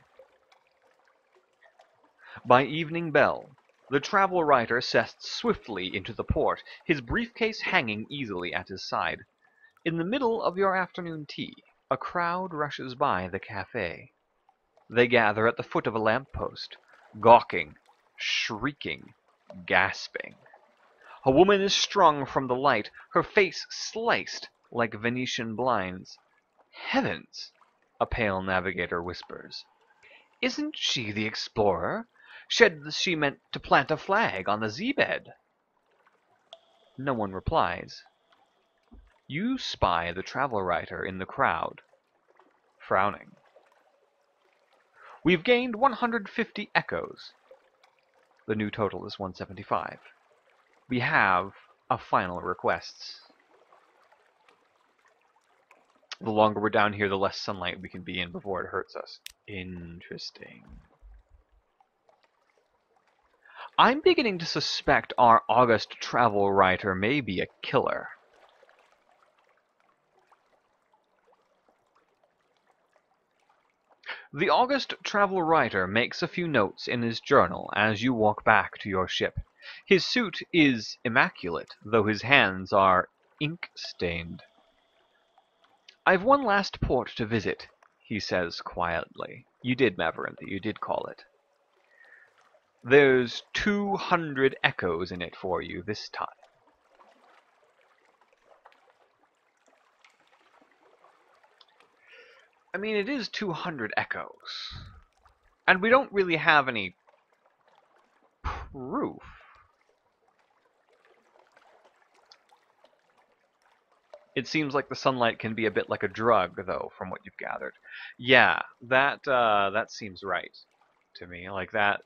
By evening bell, the travel writer sets swiftly into the port, his briefcase hanging easily at his side. In the middle of your afternoon tea, a crowd rushes by the cafe. They gather at the foot of a lamppost, gawking, shrieking, gasping. A woman is strung from the light, her face sliced like Venetian blinds. Heavens! A pale navigator whispers. Isn't she the explorer? Said she meant to plant a flag on the Z-bed. No one replies. You spy the travel writer in the crowd, frowning. We've gained 150 echoes. The new total is 175. We have a final request. The longer we're down here, the less sunlight we can be in before it hurts us. Interesting. I'm beginning to suspect our August travel writer may be a killer. The August travel writer makes a few notes in his journal as you walk back to your ship. His suit is immaculate, though his hands are ink-stained. I've one last port to visit, he says quietly. You did, Maverick, you did call it. There's 200 echoes in it for you this time. I mean, it is 200 echoes. And we don't really have any proof. It seems like the sunlight can be a bit like a drug, though, from what you've gathered. Yeah, that seems right to me. Like that,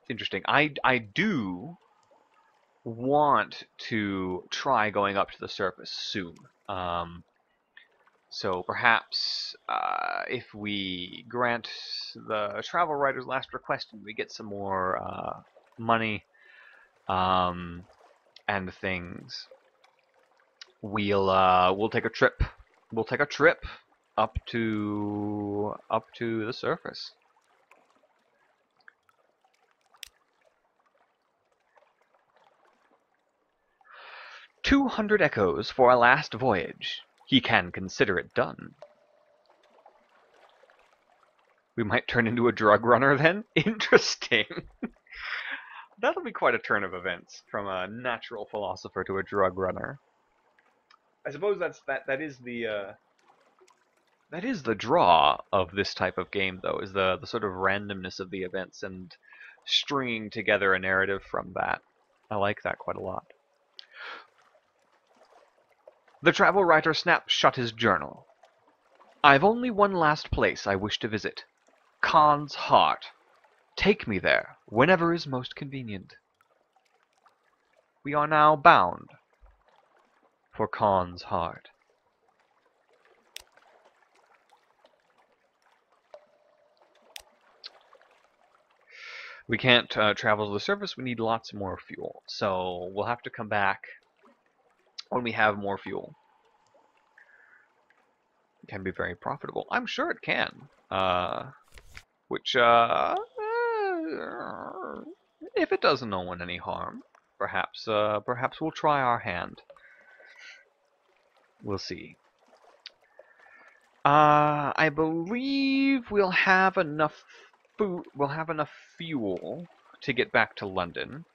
interesting. I do want to try going up to the surface soon. So perhaps if we grant the travel writer's last request and we get some more money and things, we'll take a trip. We'll take a trip up to the surface. "200 echoes for a last voyage. He can consider it done." We might turn into a drug runner then? Interesting. That'll be quite a turn of events from a natural philosopher to a drug runner. I suppose that is the draw of this type of game, though, is the sort of randomness of the events and stringing together a narrative from that. I like that quite a lot. The travel writer snapped shut his journal. I've only one last place I wish to visit. Khan's Heart. Take me there, whenever is most convenient. We are now bound for Khan's Heart. We can't travel to the surface, we need lots more fuel. So we'll have to come back when we have more fuel. It can be very profitable. I'm sure it can. Which, if it does no one any harm, perhaps we'll try our hand. We'll see. I believe we'll have enough food. We'll have enough fuel to get back to London.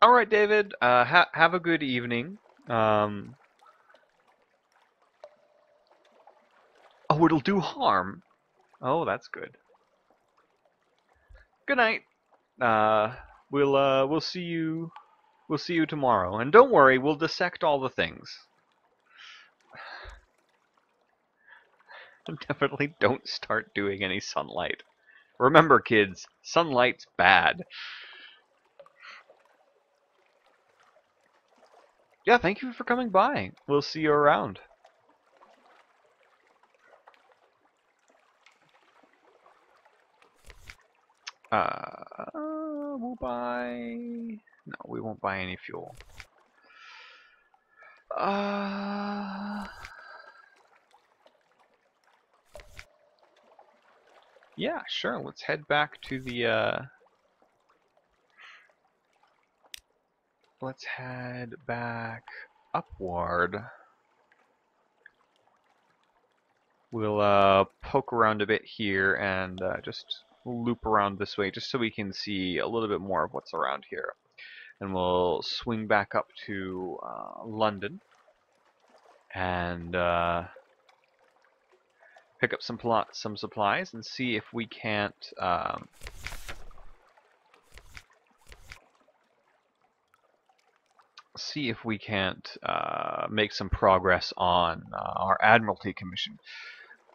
All right, David. Have a good evening. Oh, it'll do harm. Oh, that's good. Good night. Uh, we'll see you. We'll see you tomorrow. And don't worry, we'll dissect all the things. Definitely don't start doing any sunlight. Remember, kids, sunlight's bad. Yeah, thank you for coming by. We'll see you around. We'll buy... No, we won't buy any fuel. Yeah, sure. Let's head back to the, Let's head back upward. We'll, poke around a bit here and, just loop around this way just so we can see a little bit more of what's around here. And we'll swing back up to, London and, pick up some supplies and see if we can't make some progress on our Admiralty Commission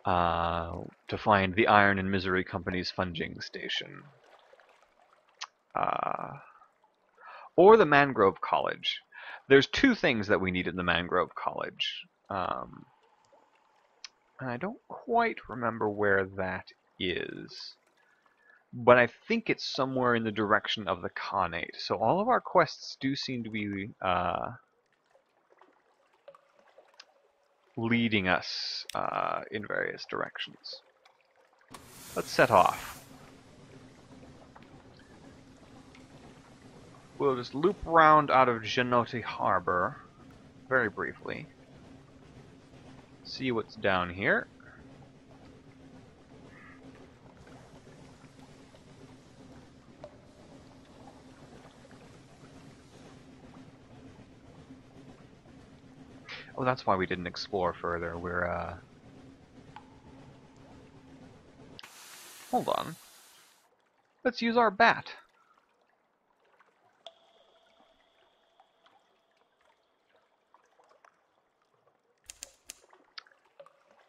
to find the Iron and Misery Company's funging station. Or the Mangrove College. There's two things that we need in the Mangrove College. And I don't quite remember where that is. But I think it's somewhere in the direction of the Khanate. So all of our quests do seem to be leading us in various directions. Let's set off. We'll just loop around out of Genote Harbor very briefly. See what's down here. Oh, that's why we didn't explore further. We're, Hold on. Let's use our bat.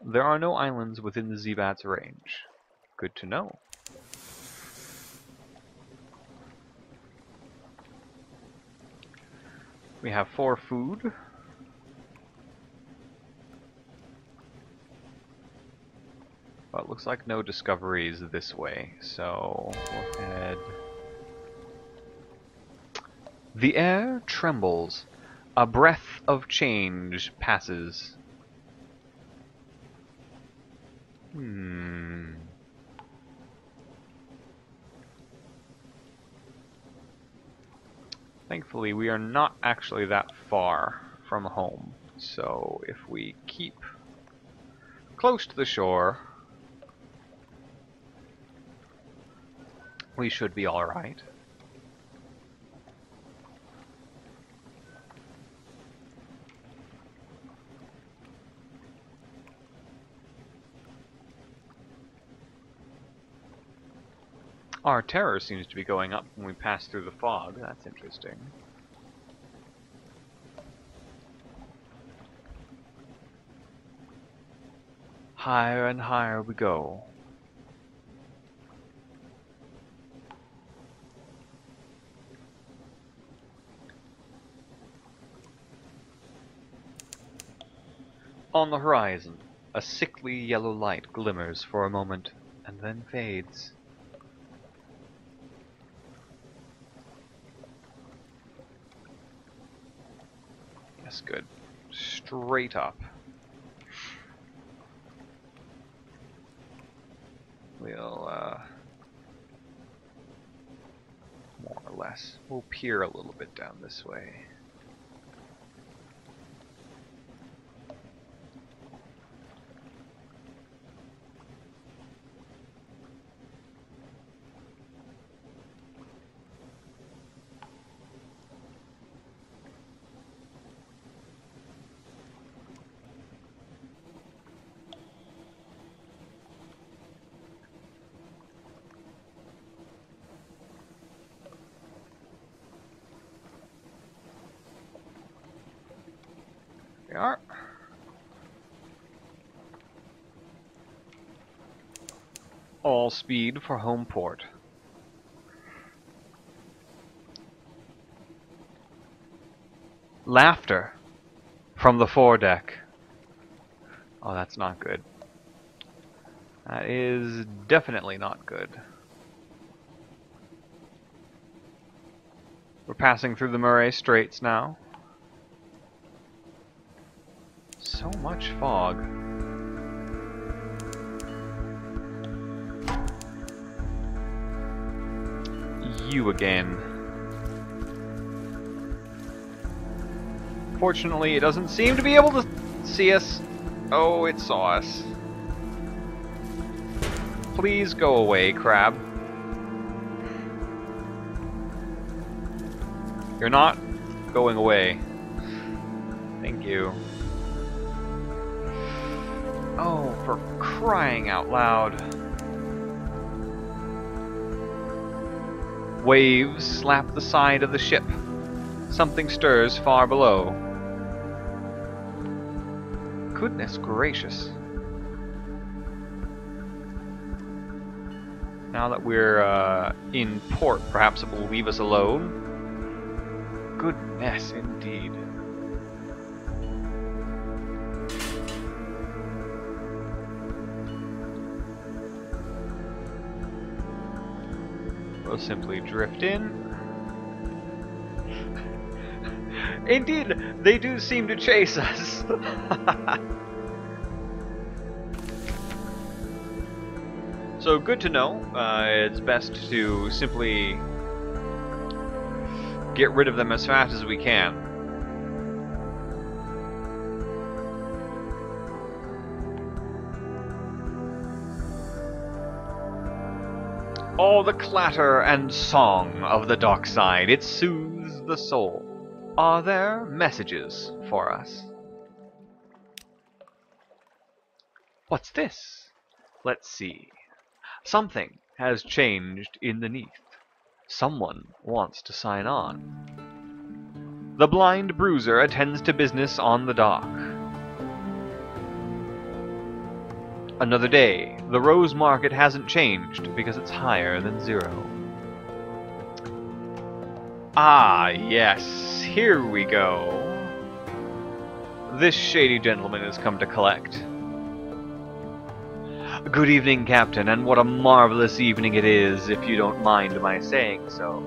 There are no islands within the Z-Bat's range. Good to know. We have 4 food. Well, it looks like no discoveries this way, so we'll head... The air trembles. A breath of change passes. Thankfully, we are not actually that far from home, so if we keep close to the shore, we should be alright. Our terror seems to be going up when we pass through the fog. That's interesting. Higher and higher we go. On the horizon, a sickly yellow light glimmers for a moment and then fades. That's good. Straight up. We'll, more or less. We'll peer a little bit down this way. We are. All speed for home port. Laughter from the foredeck. Oh, that's not good. That is definitely not good. We're passing through the Murray Straits now. So much fog. You again. Fortunately, it doesn't seem to be able to see us. Oh, it saw us. Please go away, crab. You're not going away. Thank you. Oh, for crying out loud. Waves slap the side of the ship. Something stirs far below. Goodness gracious. Now that we're in port, perhaps it will leave us alone. Goodness, indeed. We'll simply drift in. Indeed, they do seem to chase us. So good to know. It's best to simply get rid of them as fast as we can. Oh, the clatter and song of the dockside. It soothes the soul. Are there messages for us? What's this? Let's see. Something has changed in the neath. Someone wants to sign on. The blind bruiser attends to business on the dock. Another day. The rose market hasn't changed because it's higher than 0. Ah, yes. Here we go. This shady gentleman has come to collect. Good evening, Captain, and what a marvelous evening it is, if you don't mind my saying so.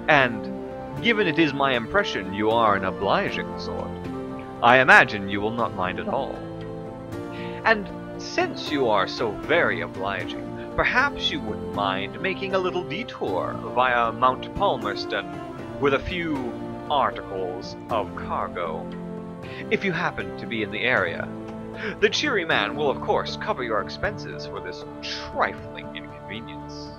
And, given it is my impression you are an obliging sort, I imagine you will not mind at all. And since you are so very obliging, perhaps you wouldn't mind making a little detour via Mount Palmerston with a few articles of cargo, if you happen to be in the area. The cheery man will, of course, cover your expenses for this trifling inconvenience.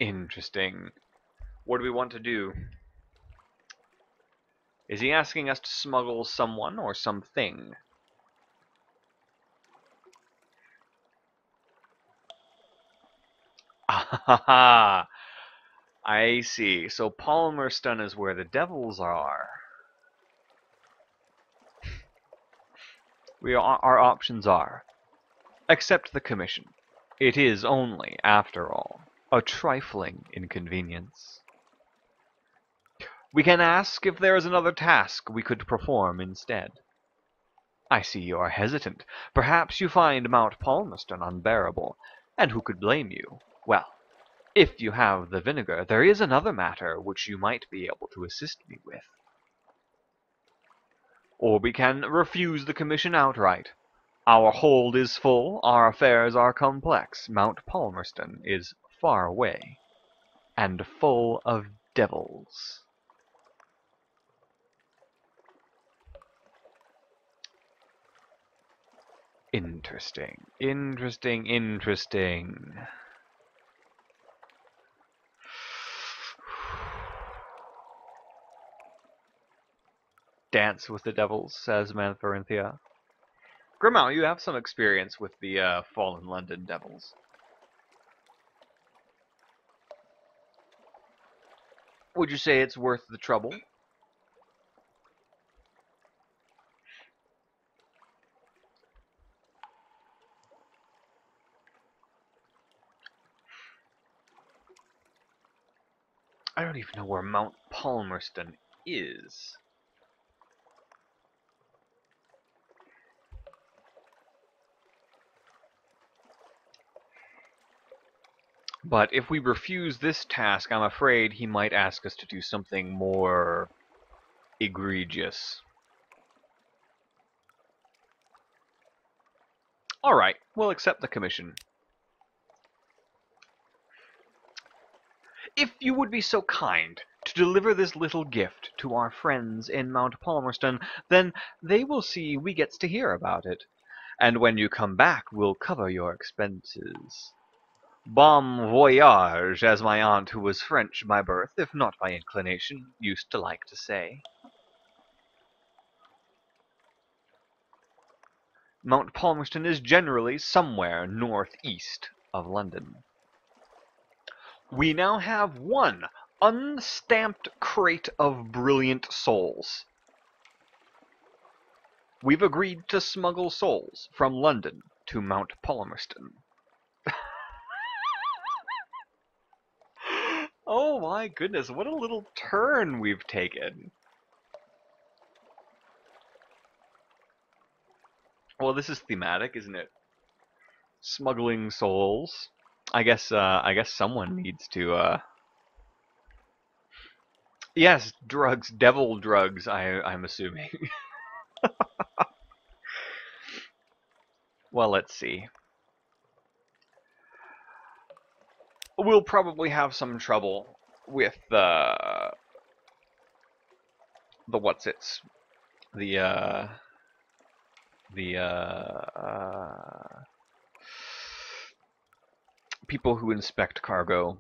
Interesting. What do we want to do? Is he asking us to smuggle someone or something? Ah, I see. So Palmerston is where the devils are. Our options are: accept the commission. It is only, after all, a trifling inconvenience. We can ask if there is another task we could perform instead. I see you are hesitant. Perhaps you find Mount Palmerston unbearable, and who could blame you? Well, if you have the vinegar, there is another matter which you might be able to assist me with. Or we can refuse the commission outright. Our hold is full, our affairs are complex. Mount Palmerston is far away, and full of devils. Interesting, interesting, interesting. Dance with the devils, says Manthorynthia. Grimau, you have some experience with the Fallen London devils. Would you say it's worth the trouble? I don't even know where Mount Palmerston is. But if we refuse this task, I'm afraid he might ask us to do something more egregious. Alright, we'll accept the commission. If you would be so kind to deliver this little gift to our friends in Mount Palmerston, then they will see we gets to hear about it. And when you come back, we'll cover your expenses. Bon voyage, as my aunt, who was French by birth, if not by inclination, used to like to say. Mount Palmerston is generally somewhere northeast of London. We now have one unstamped crate of brilliant souls. We've agreed to smuggle souls from London to Mount Palmerston. Oh my goodness, what a little turn we've taken. Well, this is thematic, isn't it? Smuggling souls. I guess someone needs to Yes, drugs, devil drugs, I'm assuming. Well, let's see. We'll probably have some trouble with the what's-its. The people who inspect cargo.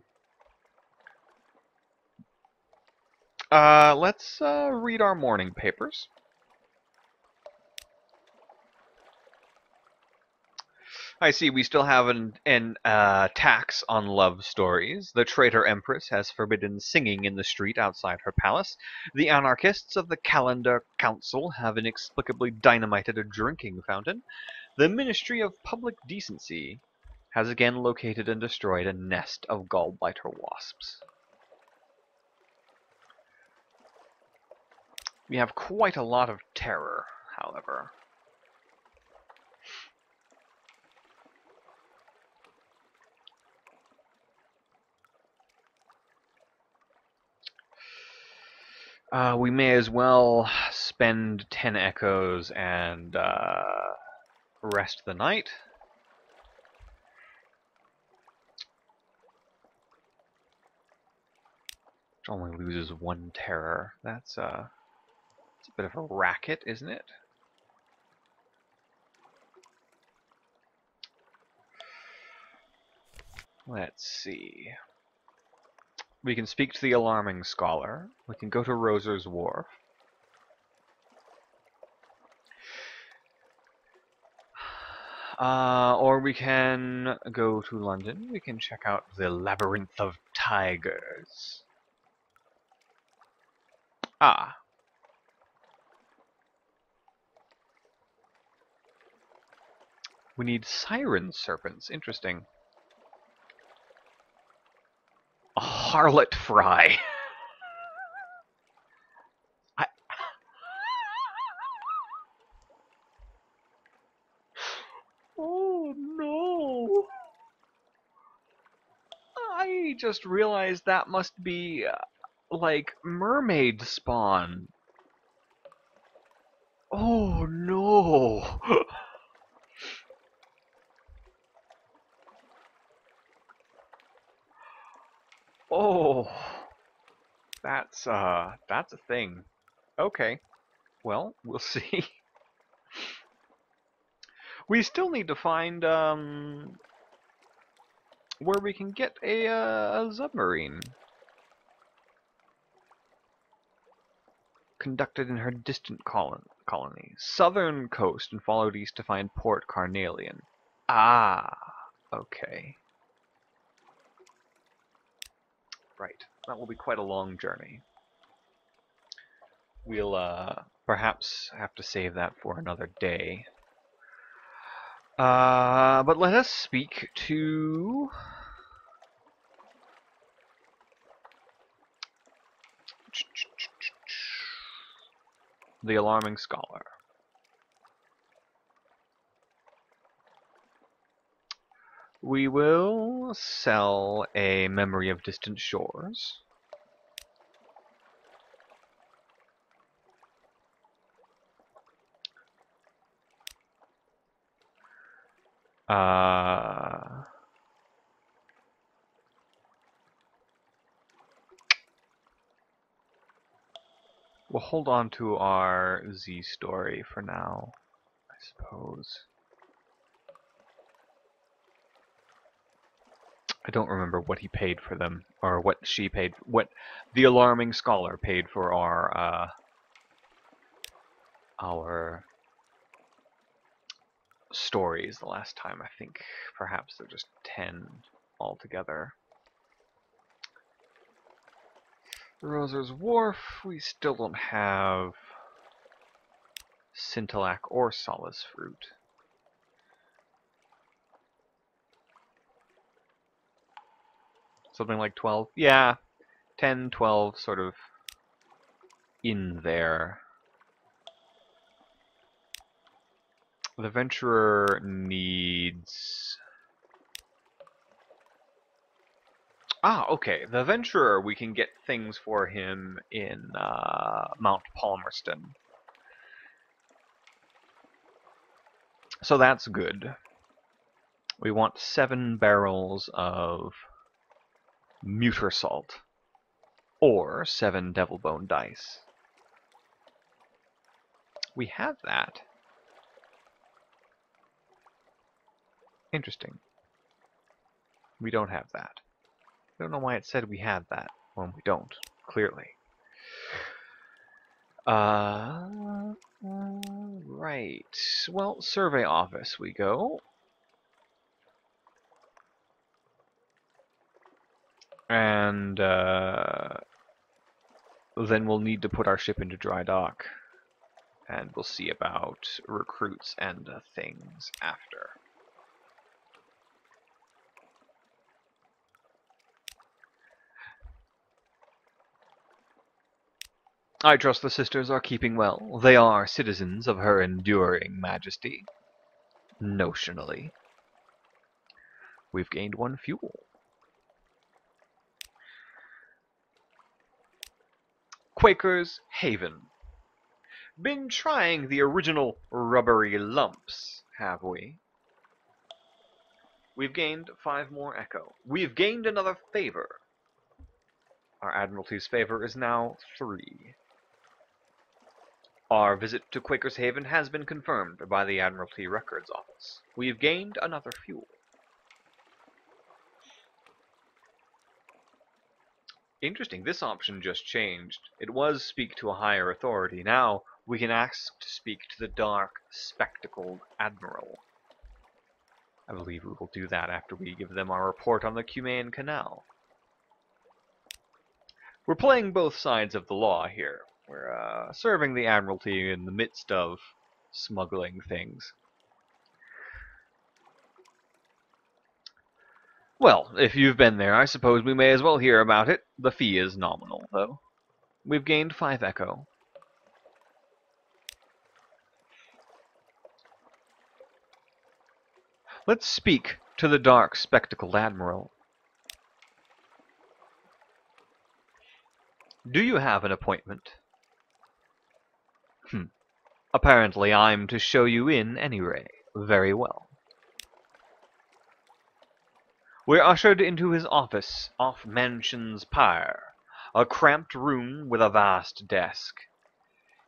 Let's read our morning papers. I see we still have an tax on love stories. The traitor empress has forbidden singing in the street outside her palace. The anarchists of the Calendar Council have inexplicably dynamited a drinking fountain. The Ministry of Public Decency has again located and destroyed a nest of gallbiter wasps. We have quite a lot of terror, however. We may as well spend 10 echoes and rest the night. Which only loses 1 terror. That's it's a bit of a racket, isn't it? Let's see. We can speak to the alarming scholar. We can go to Roser's Wharf. Or we can go to London. We can check out the Labyrinth of Tigers. Ah. We need siren serpents. Interesting. A harlot fry. Oh no! I just realized that must be like mermaid spawn. Oh no! Oh, that's a thing. Okay, well, we'll see. We still need to find where we can get a submarine. Conducted in her distant colony. Southern coast and followed east to find Port Carnelian. Ah, okay. Right, that will be quite a long journey. We'll perhaps have to save that for another day. But let us speak to the alarming scholar. We will sell a memory of distant shores. We'll hold on to our Z story for now, I suppose. I don't remember what he paid for them, or what she paid, what the alarming scholar paid for our stories the last time. I think perhaps they're just 10 altogether. Roser's Wharf, we still don't have Scintillac or Solace Fruit. Something like 12? Yeah, 10, 12, sort of in there. The Venturer needs... Ah, okay. The Venturer, we can get things for him in Mount Palmerston. So that's good. We want 7 barrels of Muter Salt. Or 7 Devil Bone Dice. We have that. Interesting. We don't have that. I don't know why it said we had that when we don't, clearly. Right. Well, survey office we go. And then we'll need to put our ship into dry dock. And we'll see about recruits and things after. I trust the sisters are keeping well. They are citizens of her enduring majesty. Notionally. We've gained 1 fuel. Quaker's Haven. Been trying the original rubbery lumps, have we? We've gained 5 more echo. We've gained another favor. Our Admiralty's favor is now 3. Our visit to Quaker's Haven has been confirmed by the Admiralty Records Office. We've gained another fuel. Interesting, this option just changed. It was speak to a higher authority. Now we can ask to speak to the dark, spectacled Admiral. I believe we will do that after we give them our report on the Cumaean Canal. We're playing both sides of the law here. We're serving the Admiralty in the midst of smuggling things. Well, if you've been there, I suppose we may as well hear about it. The fee is nominal, though. We've gained 5 echo. Let's speak to the dark, spectacled Admiral. Do you have an appointment? Apparently I'm to show you in anyway. Very well. We're ushered into his office off Mansion's pyre, a cramped room with a vast desk.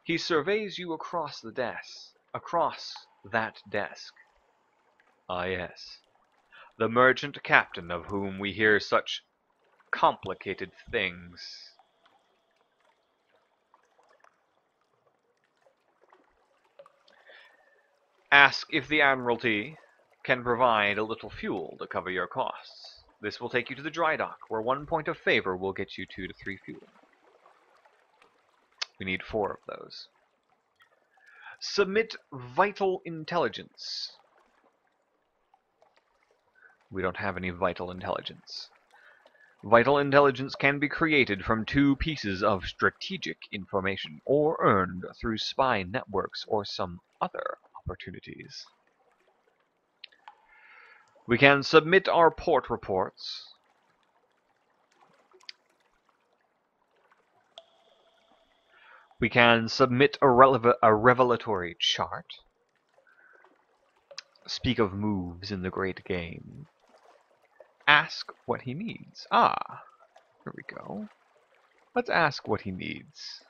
He surveys you across that desk. Ah yes, the merchant captain of whom we hear such complicated things. Ask if the Admiralty can provide a little fuel to cover your costs. This will take you to the dry dock, where 1 point of favor will get you 2 to 3 fuel. We need 4 of those. Submit vital intelligence. We don't have any vital intelligence. Vital intelligence can be created from 2 pieces of strategic information, or earned through spy networks or some other opportunities. We can submit our port reports. We can submit a revelatory chart. Speak of moves in the great game. Ask what he needs. Ah, here we go. Let's ask what he needs.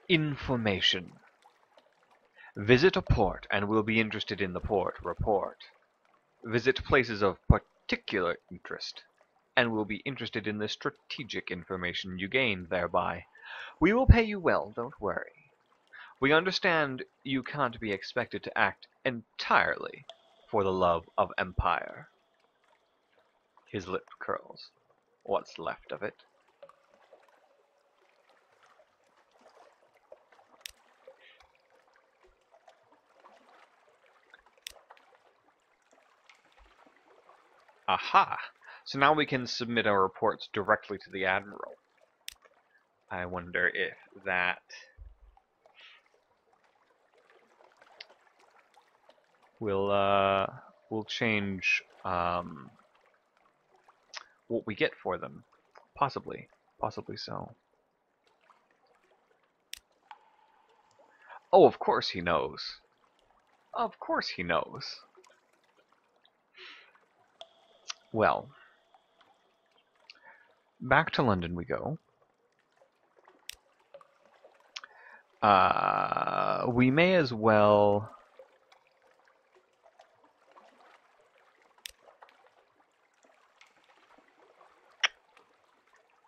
Information. Visit a port and will be interested in the port report. Visit places of particular interest and will be interested in the strategic information you gain thereby. We will pay you well, don't worry. We understand you can't be expected to act entirely for the love of empire. His lip curls. What's left of it? Aha! So now we can submit our reports directly to the Admiral. I wonder if that will change what we get for them. Possibly. Possibly so. Oh, of course he knows. Of course he knows. Well, back to London we go. We may as well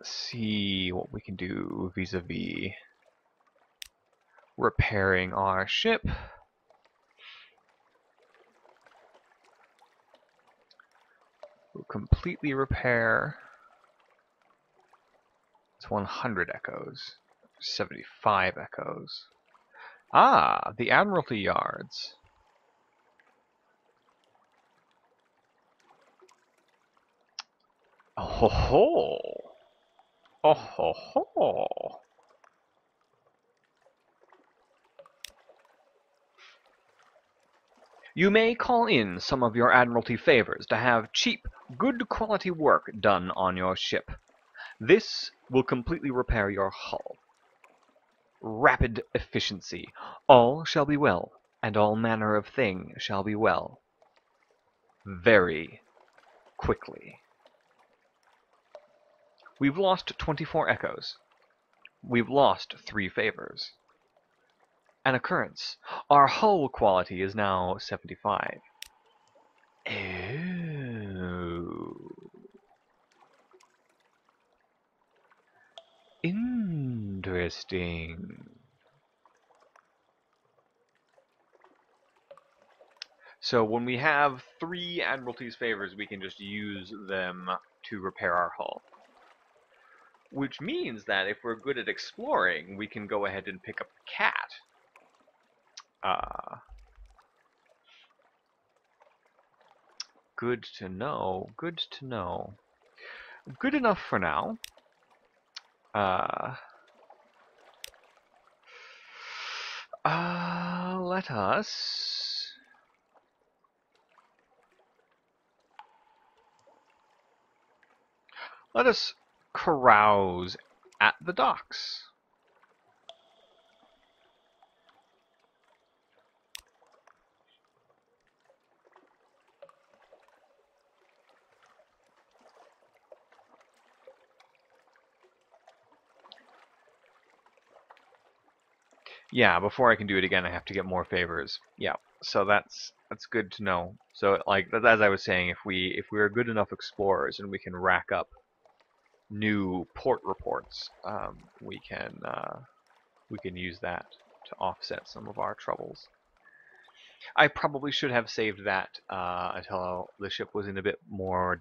see what we can do vis-a-vis repairing our ship. We'll completely repair. It's 100 echoes. 75 echoes. Ah, the Admiralty Yards. Oh ho ho! Oh ho ho! You may call in some of your Admiralty favors to have cheap, good quality work done on your ship. This will completely repair your hull. Rapid efficiency. All shall be well, and all manner of thing shall be well. Very quickly. We've lost 24 echoes. We've lost 3 favors. An occurrence. Our hull quality is now 75. Oh. Interesting. So when we have 3 Admiralty's favors, we can just use them to repair our hull. Which means that if we're good at exploring, we can go ahead and pick up the cat. Good to know. Good to know. Good enough for now. Let us Let us carouse at the docks. Yeah, before I can do it again, I have to get more favors. Yeah, so that's good to know. So, like, as I was saying, if we're good enough explorers and we can rack up new port reports, we can use that to offset some of our troubles. I probably should have saved that until the ship was in a bit more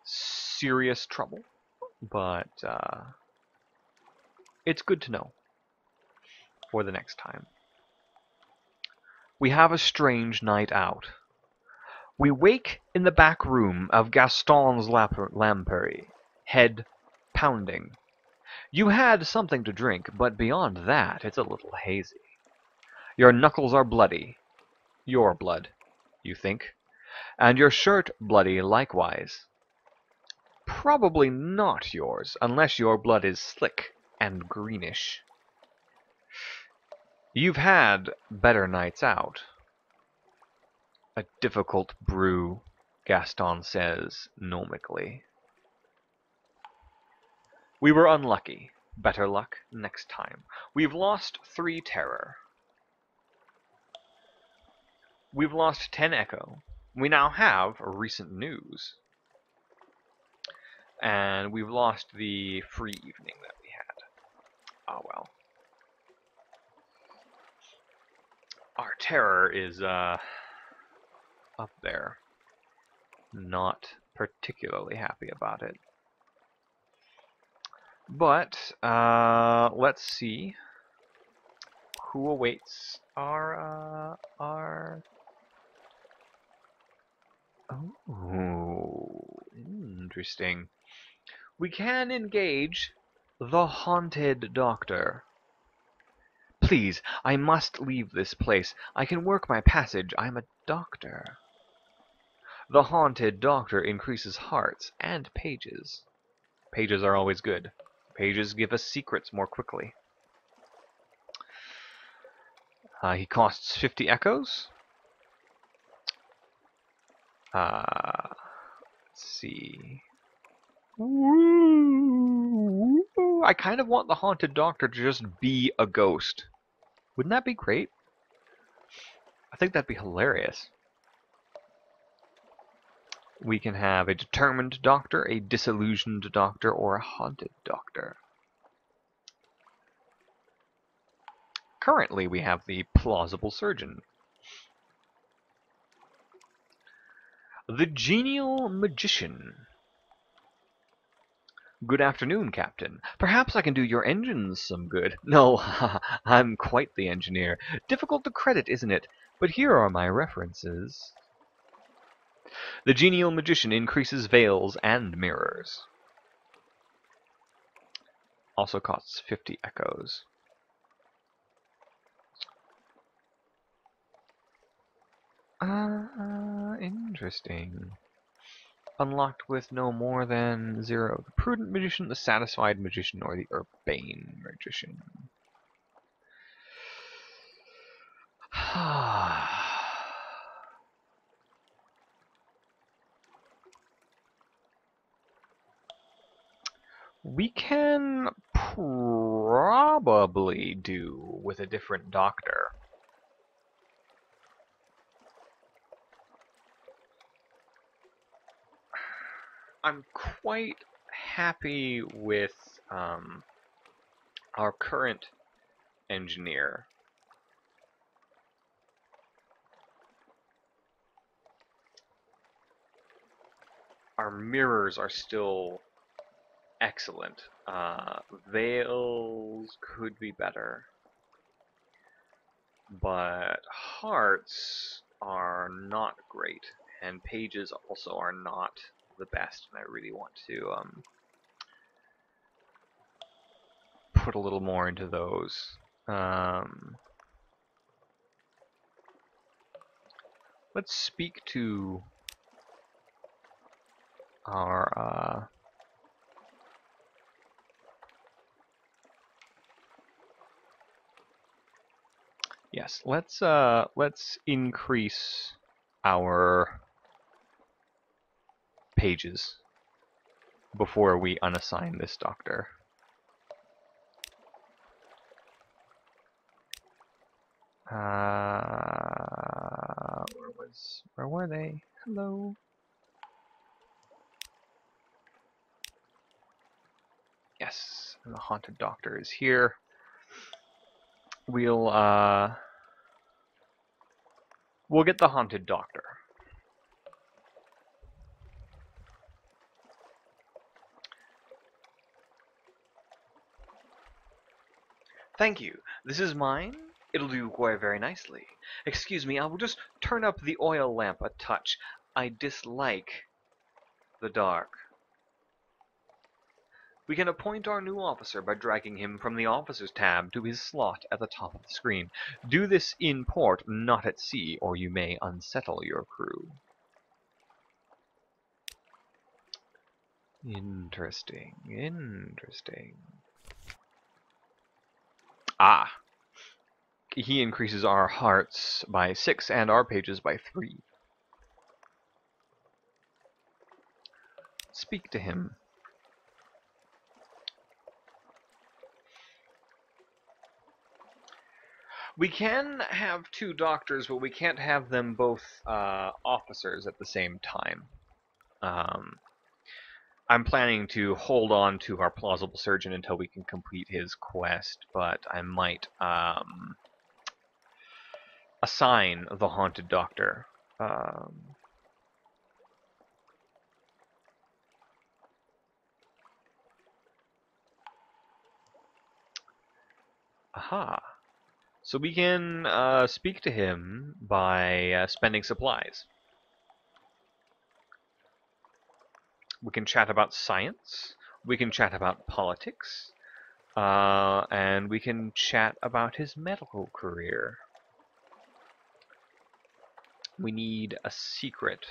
serious trouble, but it's good to know for the next time. We have a strange night out. We wake in the back room of Gaston's lampery, head pounding. You had something to drink, but beyond that, it's a little hazy. Your knuckles are bloody. Your blood, you think. And your shirt bloody likewise. Probably not yours, unless your blood is slick and greenish. You've had better nights out. A difficult brew, Gaston says gnomically. We were unlucky. Better luck next time. We've lost 3 terror. We've lost 10 echo. We now have recent news. And we've lost the free evening that we had. Oh well. Our terror is up there. Not particularly happy about it. But let's see who awaits our oh, interesting. We can engage the Haunted Doctor. Please, I must leave this place. I can work my passage. I'm a doctor. The Haunted Doctor increases hearts and pages. Pages are always good. Pages give us secrets more quickly. He costs 50 echoes. Let's see. I kind of want the Haunted Doctor to just be a ghost. Wouldn't that be great? I think that'd be hilarious. We can have a determined doctor, a disillusioned doctor, or a haunted doctor. Currently, we have the plausible surgeon. The genial magician. Good afternoon, Captain. Perhaps I can do your engines some good. No, I'm quite the engineer. Difficult to credit, isn't it? But here are my references. The genial magician increases veils and mirrors. Also costs 50 echoes. Interesting. Unlocked with no more than 0. The prudent magician, the satisfied magician, or the urbane magician. We can probably do with a different doctor. I'm quite happy with our current engineer. Our mirrors are still excellent. Veils could be better. But hearts are not great. And pages also are not the best. And I really want to put a little more into those. Let's speak to our yes, let's increase our pages before we unassign this doctor. Where were they? Hello. Yes, and the haunted doctor is here. We'll get the haunted doctor. Thank you. This is mine. It'll do quite very nicely. Excuse me, I will just turn up the oil lamp a touch. I dislike the dark. We can appoint our new officer by dragging him from the officers tab to his slot at the top of the screen. Do this in port, not at sea, or you may unsettle your crew. Interesting, interesting. Ah, he increases our hearts by 6 and our pages by 3. Speak to him. We can have 2 doctors, but we can't have them both officers at the same time. I'm planning to hold on to our plausible surgeon until we can complete his quest, but I might assign the haunted doctor. Aha. So we can speak to him by spending supplies. We can chat about science. We can chat about politics. And we can chat about his medical career. We need a secret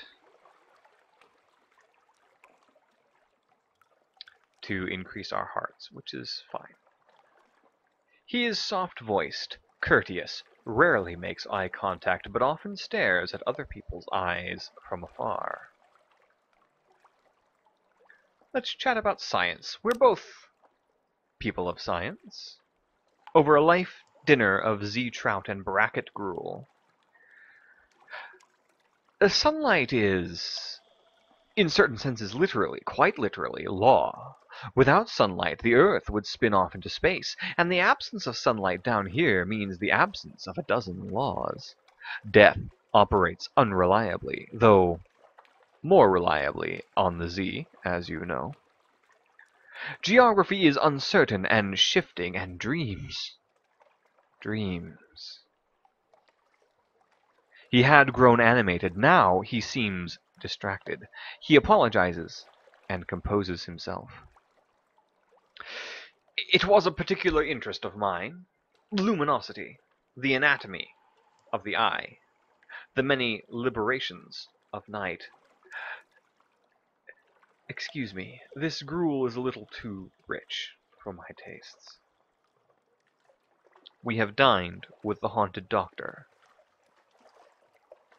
to increase our hearts, which is fine. He is soft-voiced, courteous, rarely makes eye contact, but often stares at other people's eyes from afar. Let's chat about science. We're both people of science. Over a life dinner of Z trout and bracket gruel. The sunlight is, in certain senses, literally, quite literally, law. Without sunlight, the Earth would spin off into space, and the absence of sunlight down here means the absence of a dozen laws. Death operates unreliably, though more reliably on the Z, as you know. Geography is uncertain and shifting, and dreams. He had grown animated. Now he seems distracted. He apologizes and composes himself. It was a particular interest of mine. Luminosity, the anatomy of the eye, the many liberations of night. Excuse me, this gruel is a little too rich for my tastes. We have dined with the haunted doctor.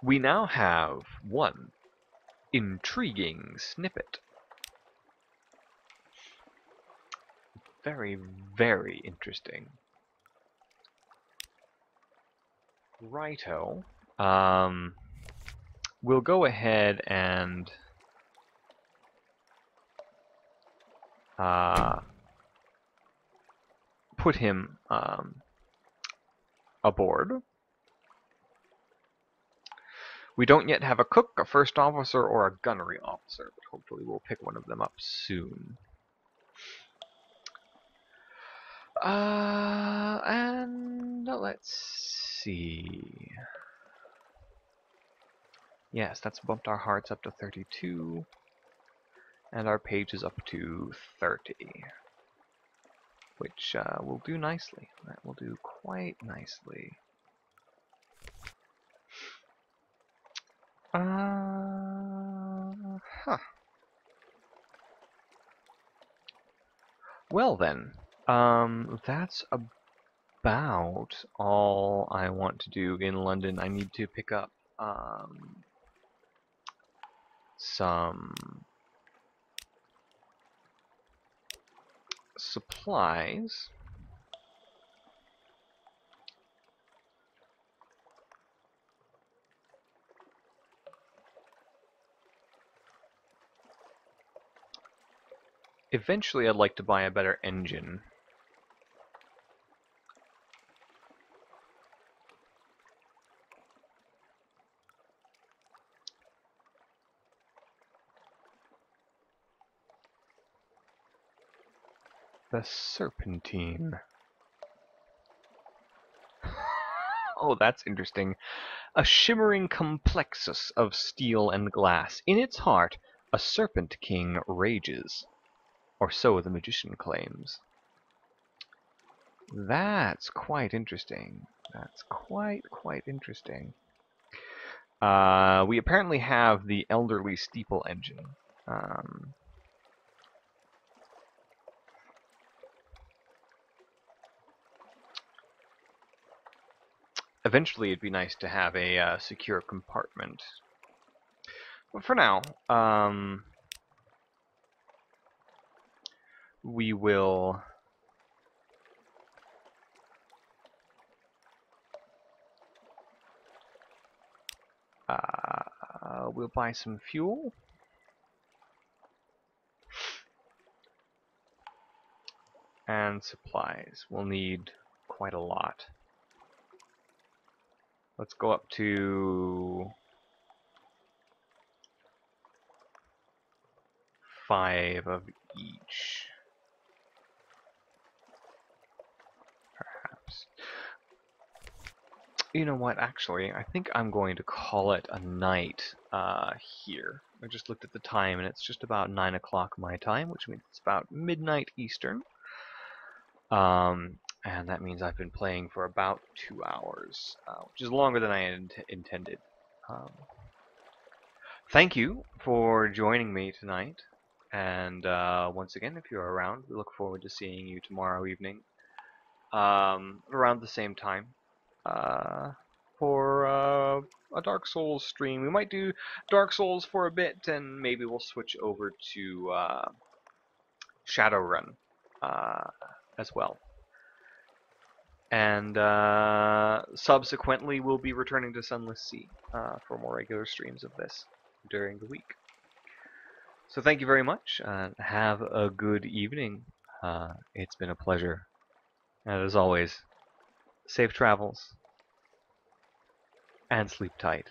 We now have one intriguing snippet. Very, very interesting. Righto. We'll go ahead and put him aboard. We don't yet have a cook, a first officer, or a gunnery officer, but hopefully we'll pick one of them up soon. And let's see. Yes, that's bumped our hearts up to 32, and our pages up to 30, which will do nicely. That will do quite nicely. Huh. Well then, that's about all I want to do in London. I need to pick up some supplies. Eventually, I'd like to buy a better engine. The Serpentine. Oh, that's interesting. A shimmering complexus of steel and glass. In its heart, a serpent king rages. Or so the magician claims. That's quite interesting. That's quite interesting. We apparently have the elderly steeple engine. Eventually, it'd be nice to have a secure compartment. But for now, we will we'll buy some fuel. And supplies. We'll need quite a lot. Let's go up to 5 of each. Perhaps. You know what, actually, I think I'm going to call it a night here. I just looked at the time and it's just about 9 o'clock my time, which means it's about midnight Eastern. And that means I've been playing for about 2 hours, which is longer than I intended. Thank you for joining me tonight. And once again, if you're around, we look forward to seeing you tomorrow evening around the same time for a Dark Souls stream. We might do Dark Souls for a bit, and maybe we'll switch over to Shadowrun as well. And subsequently, we'll be returning to Sunless Sea for more regular streams of this during the week. So thank you very much. Have a good evening. It's been a pleasure. And as always, safe travels and sleep tight.